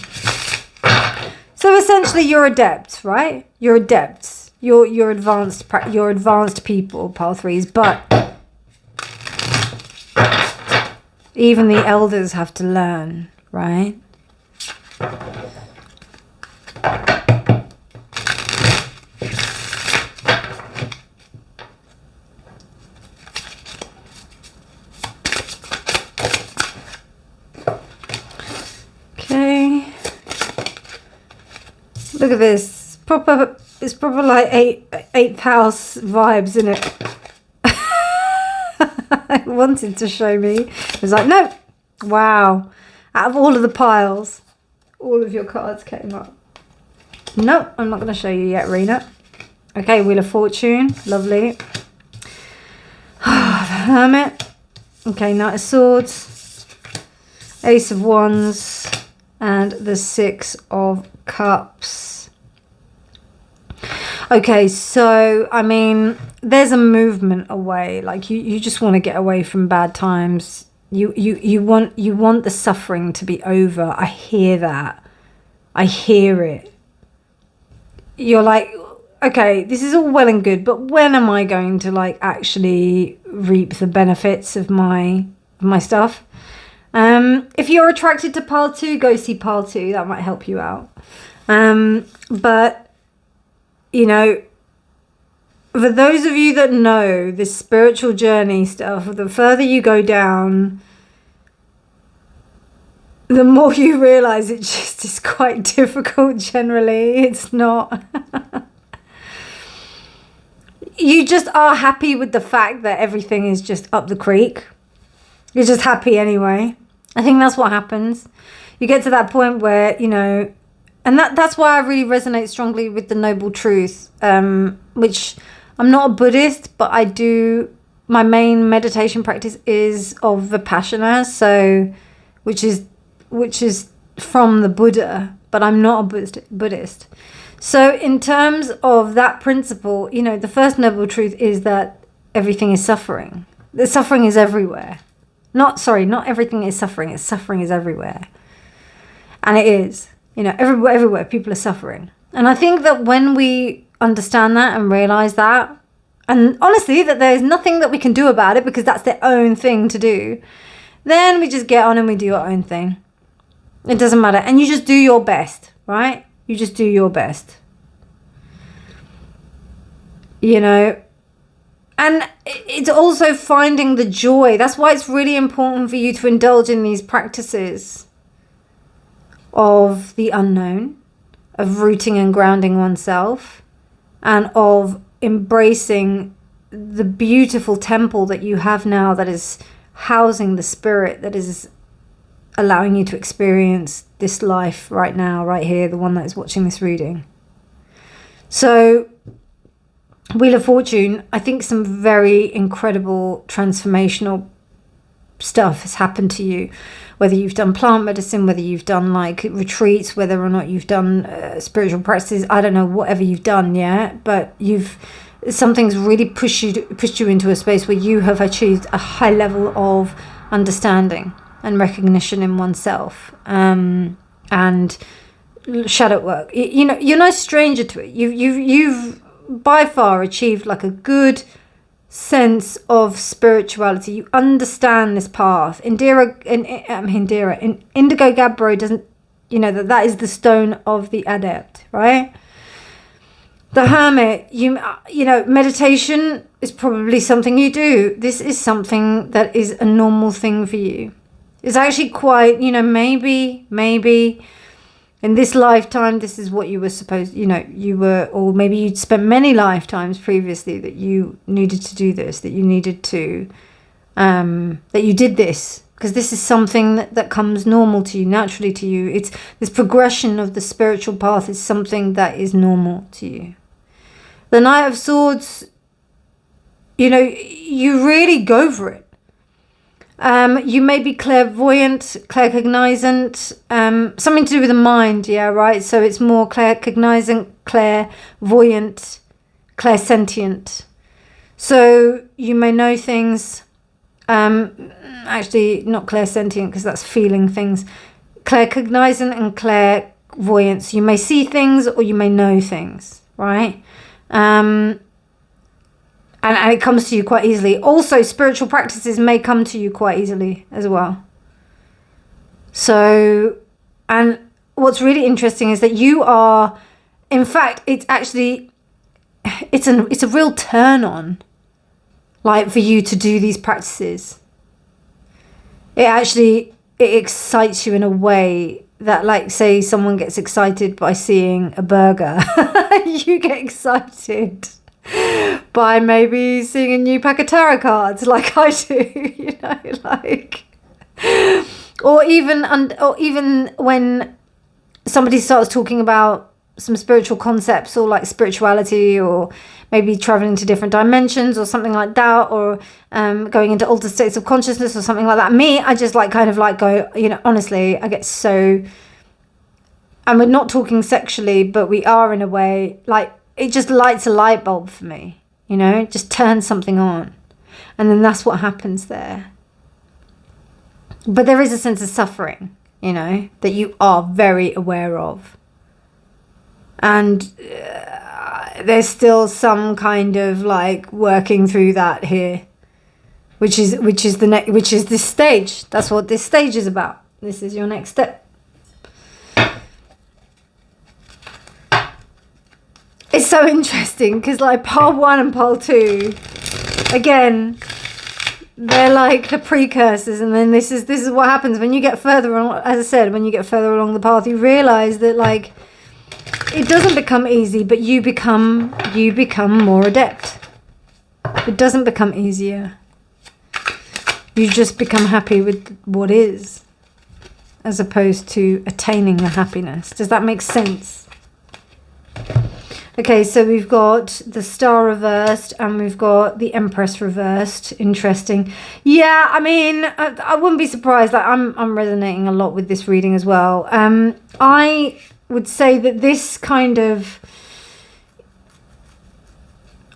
A: So essentially, you're adepts, right? You're adepts. You're advanced people, pile 3s, but even the elders have to learn, right? Look at this. It's proper like 8th house vibes, isn't it? wanted to show me. It was like, no. Wow. Out of all of the piles, all of your cards came up. No, I'm not going to show you yet, Reena. Okay, Wheel of Fortune. Lovely. The Hermit. Okay, Knight of Swords. Ace of Wands. And the Six of Cups. Okay, so, I mean, there's a movement away. Like, you just want to get away from bad times. You want the suffering to be over. I hear that. I hear it. You're like, okay, this is all well and good, but when am I going to, like, actually reap the benefits of my stuff? If you're attracted to pile 2, go see pile 2. That might help you out. But, you know, for those of you that know this spiritual journey stuff, the further you go down, the more you realize it just is quite difficult generally. It's not. You just are happy with the fact that everything is just up the creek. You're just happy anyway. I think that's what happens. You get to that point where, you know, and that's why I really resonate strongly with the Noble Truth, which I'm not a Buddhist, but I do, my main meditation practice is of Vipassana, so, which is from the Buddha, but I'm not a Buddhist. So in terms of that principle, you know, the first Noble Truth is that everything is suffering. The suffering is everywhere. Not everything is suffering. It's suffering is everywhere. And it is, you know, everywhere people are suffering. And I think that when we understand that and realize that, and honestly, that there's nothing that we can do about it because that's their own thing to do, then we just get on and we do our own thing. It doesn't matter. And you just do your best, right? You just do your best. You know, and it's also finding the joy. That's why it's really important for you to indulge in these practices of the unknown, of rooting and grounding oneself, and of embracing the beautiful temple that you have now that is housing the spirit that is allowing you to experience this life right now, right here, the one that is watching this reading. So, Wheel of Fortune, I think some very incredible transformational stuff has happened to you. Whether you've done plant medicine, whether you've done like retreats, whether or not you've done spiritual practices, I don't know, whatever you've done, yeah, but something's really pushed you into a space where you have achieved a high level of understanding and recognition in oneself, and shadow work. You know, you're no stranger to it. You've by far achieved like a good sense of spirituality. You understand this path. Indigo Gabbro doesn't, you know, that is the stone of the adept, right? The Hermit, you know, meditation is probably something you do. This is something that is a normal thing for you. It's actually quite, you know, maybe in this lifetime, this is what you were supposed, you know, or maybe you'd spent many lifetimes previously that you needed to do this, that you needed to, that you did this, because this is something that comes normal to you, naturally to you. It's this progression of the spiritual path is something that is normal to you. The Knight of Swords, you know, you really go for it. You may be clairvoyant, claircognizant, something to do with the mind, yeah, right? So it's more claircognizant, clairvoyant, clairsentient. So you may know things, actually not clairsentient because that's feeling things. Claircognizant and clairvoyance. You may see things or you may know things, right? And it comes to you quite easily. Also, spiritual practices may come to you quite easily as well. So, and what's really interesting is that you are, in fact, it's actually, it's a real turn on, like for you to do these practices. It excites you in a way that, like, say someone gets excited by seeing a burger. You get excited. by maybe seeing a new pack of tarot cards like I do, you know, like, or even when somebody starts talking about some spiritual concepts or like spirituality, or maybe traveling to different dimensions or something like that, or going into altered states of consciousness or something like that. Me, I just like kind of like go, you know, honestly, I get so, and we're not talking sexually, but we are in a way, like it just lights a light bulb for me, you know, it just turns something on. And then that's what happens there. But there is a sense of suffering, you know, that you are very aware of. And there's still some kind of like working through that here, which is this stage. That's what this stage is about. This is your next step. It's so interesting because like pile 1 and pile 2, again, they're like the precursors, and then this is what happens when you get further on. As I said, when you get further along the path, you realize that like it doesn't become easy, but you become more adept. It doesn't become easier. You just become happy with what is, as opposed to attaining the happiness. Does that make sense? Okay, so we've got the Star reversed and we've got the Empress reversed. Interesting. Yeah, I mean, I wouldn't be surprised. Like, I'm resonating a lot with this reading as well. I would say that this kind of,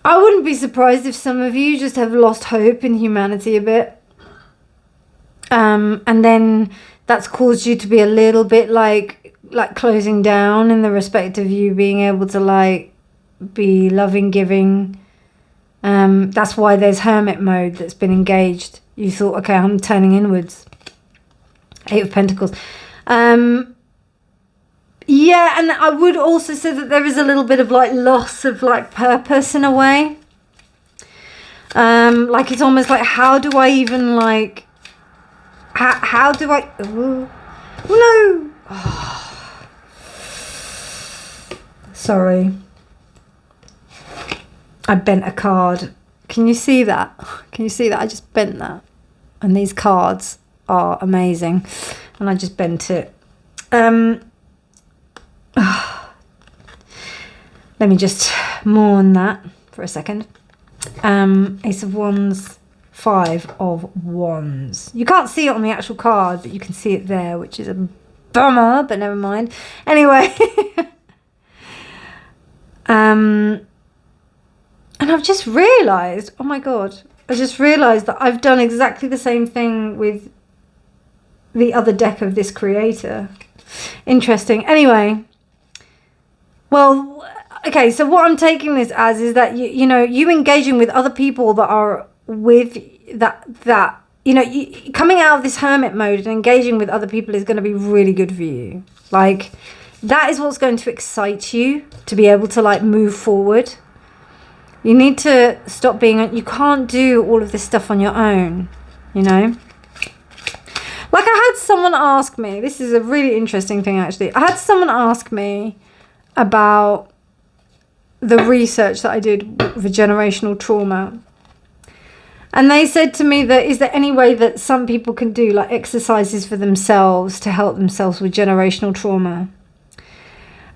A: I wouldn't be surprised if some of you just have lost hope in humanity a bit. And then that's caused you to be a little bit like closing down in the respect of you being able to like be loving, giving. That's why there's hermit mode that's been engaged. You thought, okay, I'm turning inwards. 8 of Pentacles. Yeah, and I would also say that there is a little bit of like loss of like purpose in a way. Like it's almost like, how do I even like, how do I, oh no. Oh. Sorry. I bent a card. Can you see that? Can you see that? I just bent that. And these cards are amazing. And I just bent it. Let me just mourn that for a second. Ace of Wands, 5 of Wands. You can't see it on the actual card, but you can see it there, which is a bummer, but never mind. Anyway. And I've just realised, oh my God, I just realised that I've done exactly the same thing with the other deck of this creator. Interesting. Anyway. Well, okay, so what I'm taking this as is that, you know, you engaging with other people that are with that you know, coming out of this hermit mode and engaging with other people is going to be really good for you. Like, that is what's going to excite you to be able to, like, move forward. You need to stop being, you can't do all of this stuff on your own, you know? Like, I had someone ask me, this is a really interesting thing, actually. I had someone ask me about the research that I did with generational trauma. And they said to me that, is there any way that some people can do like exercises for themselves to help themselves with generational trauma?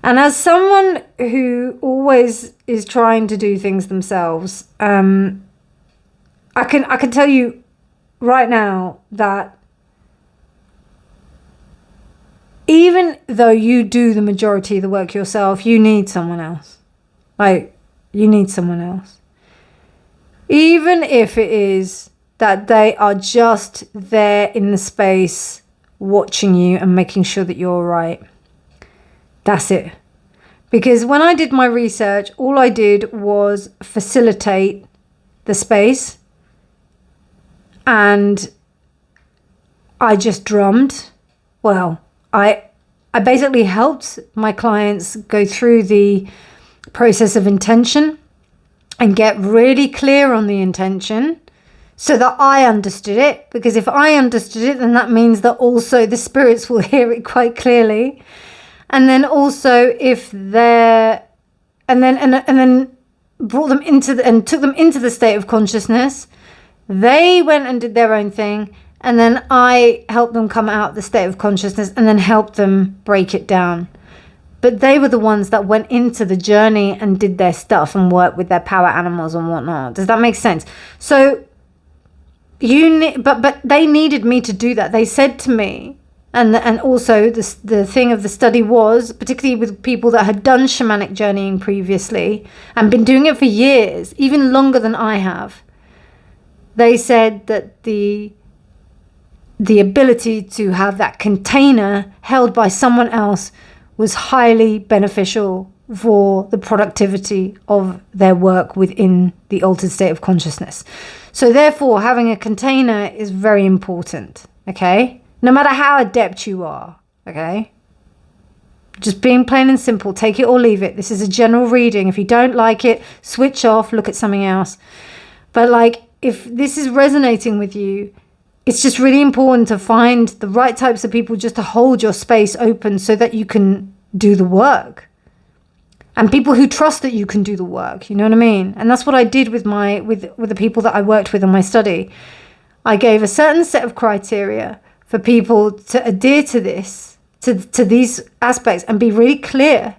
A: And as someone who always is trying to do things themselves, I can tell you right now that even though you do the majority of the work yourself, you need someone else. Like, you need someone else. Even if it is that they are just there in the space watching you and making sure that you're all right. That's it. Because when I did my research, all I did was facilitate the space. And I just drummed. Well, I basically helped my clients go through the process of intention and get really clear on the intention so that I understood it. Because if I understood it, then that means that also the spirits will hear it quite clearly. And then also if they're, and then brought them into and took them into the state of consciousness. They went and did their own thing, and then I helped them come out of the state of consciousness and then helped them break it down. But they were the ones that went into the journey and did their stuff and worked with their power animals and whatnot. Does that make sense? So but they needed me to do that. They said to me, and also the thing of the study was, particularly with people that had done shamanic journeying previously and been doing it for years, even longer than I have. They said that the ability to have that container held by someone else was highly beneficial for the productivity of their work within the altered state of consciousness. So therefore, having a container is very important, okay? No matter how adept you are, okay? Just being plain and simple, take it or leave it. This is a general reading. If you don't like it, switch off, look at something else. But like, if this is resonating with you, it's just really important to find the right types of people just to hold your space open so that you can do the work. And people who trust that you can do the work, you know what I mean? And that's what I did with the people that I worked with in my study. I gave a certain set of criteria for people to adhere to this, to these aspects and be really clear.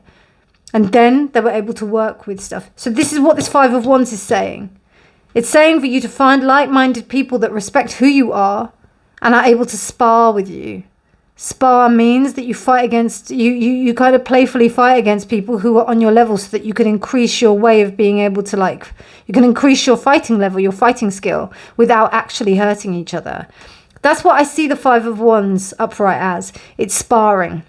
A: And then they were able to work with stuff. So this is what this Five of Wands is saying. It's saying for you to find like-minded people that respect who you are and are able to spar with you. Spar means that you fight against, you kind of playfully fight against people who are on your level so that you can increase your way of being able to you can increase your fighting level, your fighting skill without actually hurting each other. That's what I see the Five of Wands upright as. It's sparring.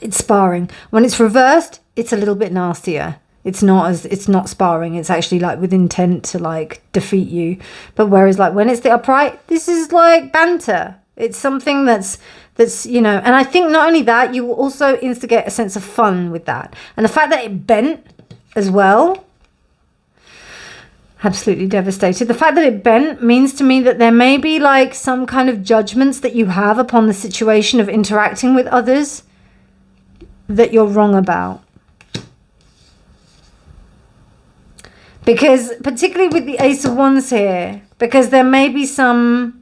A: It's sparring. When it's reversed, it's a little bit nastier. It's not sparring. It's actually like with intent to defeat you. But whereas when it's the upright, this is like banter. It's something that's and I think not only that, you will also instigate a sense of fun with that. And the fact that it bent as well, absolutely devastated. The fact that it bent means to me that there may be some kind of judgments that you have upon the situation of interacting with others that you're wrong about. Because particularly with the Ace of Wands here, because there may be some,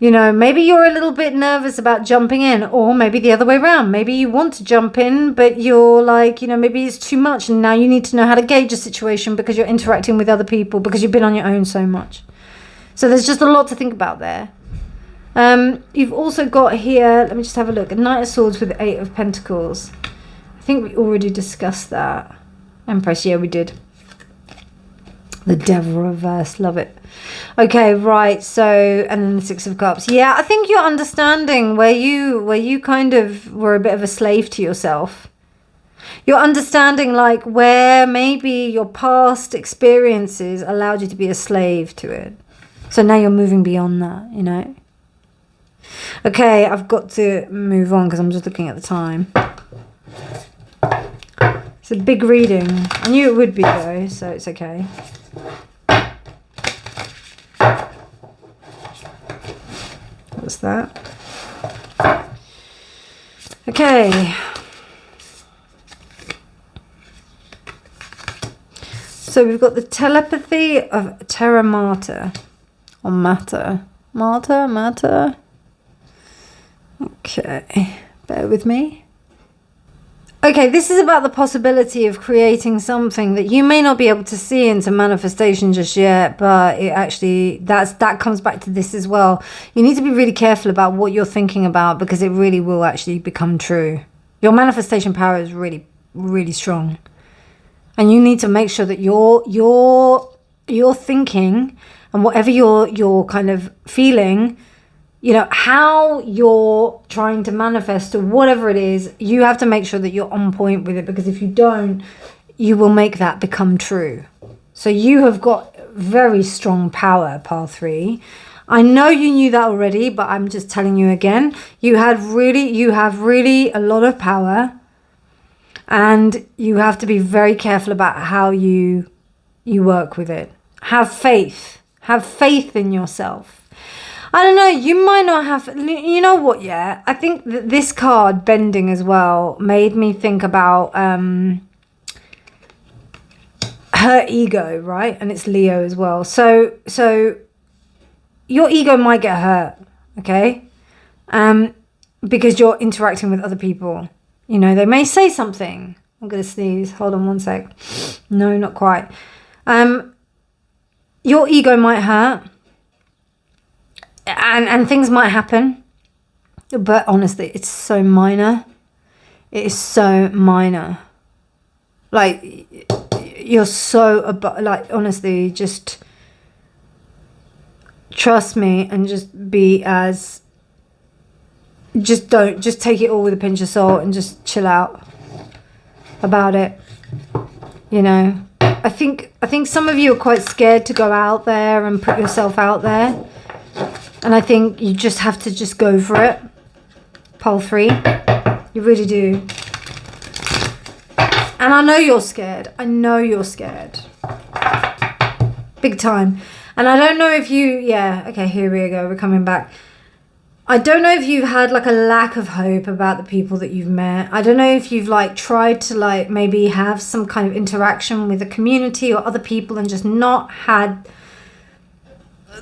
A: maybe you're a little bit nervous about jumping in, or maybe the other way around. Maybe you want to jump in, but you're maybe it's too much. And now you need to know how to gauge a situation because you're interacting with other people, because you've been on your own so much. So there's just a lot to think about there. You've also got here, let me just have a look, a Knight of Swords with the Eight of Pentacles. I think we already discussed that. Empress, yeah, we did. The Devil reversed, love it. Okay, right, so, and then the Six of Cups. Yeah, I think you're understanding where you kind of were a bit of a slave to yourself. You're understanding where maybe your past experiences allowed you to be a slave to it. So now you're moving beyond that, Okay, I've got to move on because I'm just looking at the time. It's a big reading. I knew it would be though, so it's okay. What's that? Okay. So we've got the telepathy of Terra Mater. Or Matter. Matter. Okay. Bear with me. Okay, this is about the possibility of creating something that you may not be able to see into manifestation just yet, but it actually, that comes back to this as well. You need to be really careful about what you're thinking about, because it really will actually become true. Your manifestation power is really, really strong. And you need to make sure that your thinking and whatever you're kind of feeling, how you're trying to manifest or whatever it is, you have to make sure that you're on point with it, because if you don't, you will make that become true. So you have got very strong power, Pile 3. I know you knew that already, but I'm just telling you again. You have really a lot of power, and you have to be very careful about how you work with it. Have faith. Have faith in yourself. I don't know, you might not have, you know what, yeah? I think that this card, bending as well, made me think about her ego, right? And it's Leo as well. So your ego might get hurt, okay? Because you're interacting with other people. You know, they may say something. I'm going to sneeze. Hold on one sec. No, not quite. Your ego might hurt. And things might happen. But honestly, it's so minor. It is so minor. Like, you're so... like, honestly, just... trust me and just be as... just take it all with a pinch of salt and just chill out about it. You know, I think some of you are quite scared to go out there and put yourself out there, and I think you just have to just go for it. Pole 3, you really do. And I know you're scared. I know you're scared, big time. And I don't know if you... yeah, okay, here we go. We're coming back. I don't know if you've had like a lack of hope about the people that you've met. I don't know if you've like tried to like maybe have some kind of interaction with the community or other people and just not had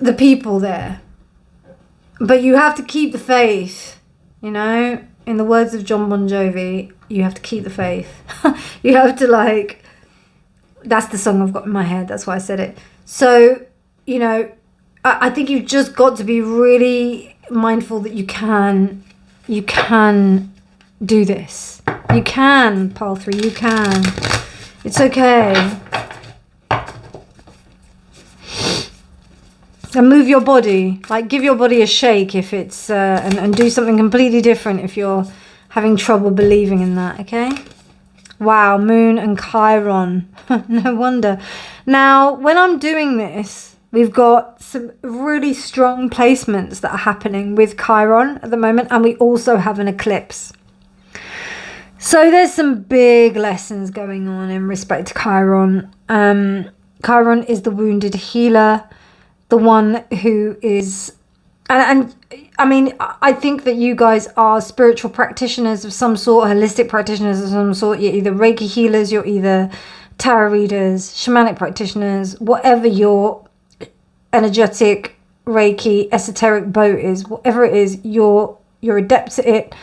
A: the people there. But you have to keep the faith, you know? In the words of John Bon Jovi, you have to keep the faith. You have to like... that's the song I've got in my head. That's why I said it. So, you know, I think you've just got to be really... mindful that you can do this. You can, pile 3, you can. It's okay. And move your body. Like, give your body a shake if it's and do something completely different if you're having trouble believing in that, okay? Wow, Moon and Chiron. No wonder. Now, when I'm doing this, we've got some really strong placements that are happening with Chiron at the moment, and we also have an eclipse. So there's some big lessons going on in respect to Chiron. Chiron is the wounded healer, the one who is... and I mean, I think that you guys are spiritual practitioners of some sort, holistic practitioners of some sort. You're either Reiki healers, you're either tarot readers, shamanic practitioners, whatever your energetic Reiki esoteric boat is, whatever it is, you're adept at it.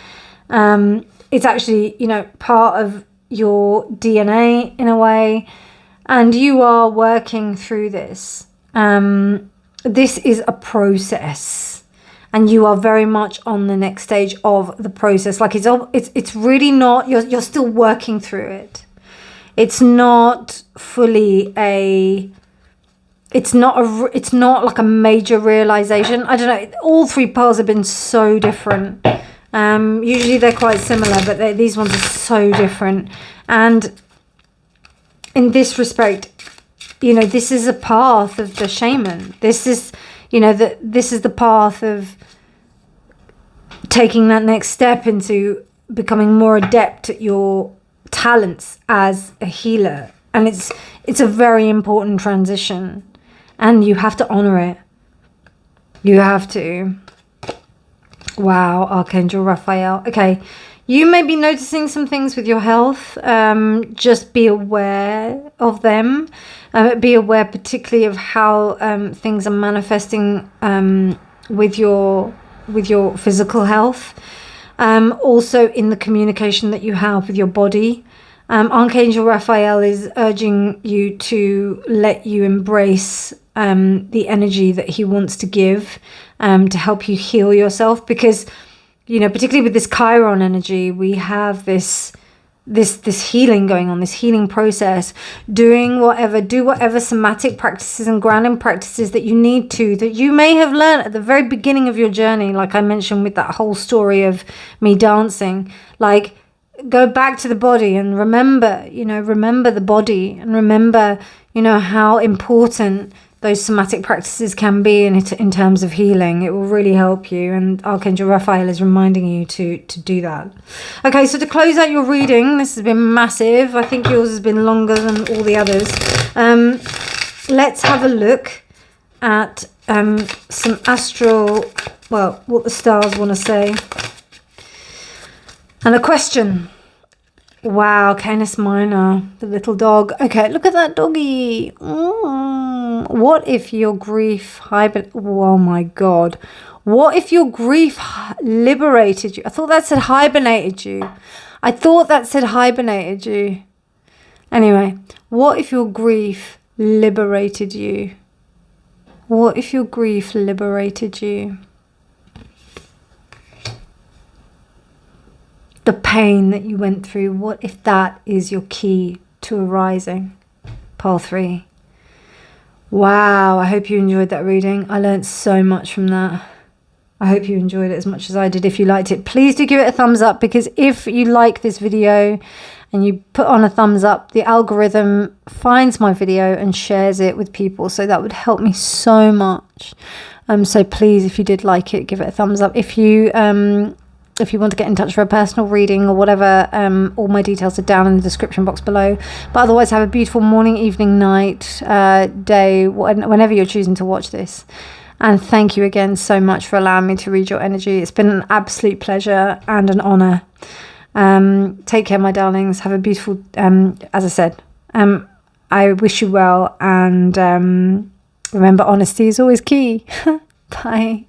A: It's actually, you know, part of your DNA in a way, and you are working through this. This is a process, and you are very much on the next stage of the process. Like, it's really not, you're still working through it. It's not fully it's not like a major realization. I don't know. All 3 pearls have been so different. Usually they're quite similar, but these ones are so different. And in this respect, you know, this is a path of the shaman. This is, you know, this is the path of taking that next step into becoming more adept at your talents as a healer. And it's a very important transition. And you have to honor it. You have to. Wow, Archangel Raphael. Okay, you may be noticing some things with your health. Just be aware of them. Be aware particularly of how things are manifesting with your physical health. Also in the communication that you have with your body. Archangel Raphael is urging you to let you embrace the energy that he wants to give to help you heal yourself, because, you know, particularly with this Chiron energy, we have this healing going on, this healing process. Do whatever somatic practices and grounding practices that you need to, that you may have learned at the very beginning of your journey, like I mentioned with that whole story of me dancing. Like, go back to the body and remember the body, and remember, you know, how important those somatic practices can be in terms of healing. It will really help you, and Archangel Raphael is reminding you to do that. Okay, so to close out your reading, this has been massive. I think yours has been longer than all the others. Let's have a look at some astral, well, what the stars want to say. And a question. Wow, Canis Minor, the little dog. Okay, look at that doggy. What if your grief oh my God. What if your grief liberated you? I thought that said hibernated you. I thought that said hibernated you. Anyway, what if your grief liberated you? What if your grief liberated you? The pain that you went through, what if that is your key to arising? Pile 3. Wow, I hope you enjoyed that reading. I learned so much from that. I hope you enjoyed it as much as I did. If you liked it, please do give it a thumbs up, because if you like this video and you put on a thumbs up, the algorithm finds my video and shares it with people. So that would help me so much. So please, if you did like it, give it a thumbs up. If you want to get in touch for a personal reading or whatever, all my details are down in the description box below. But otherwise, have a beautiful morning, evening, night, day, whenever you're choosing to watch this. And thank you again so much for allowing me to read your energy. It's been an absolute pleasure and an honour. Take care, my darlings. Have a beautiful, as I said, I wish you well. And remember, honesty is always key. Bye.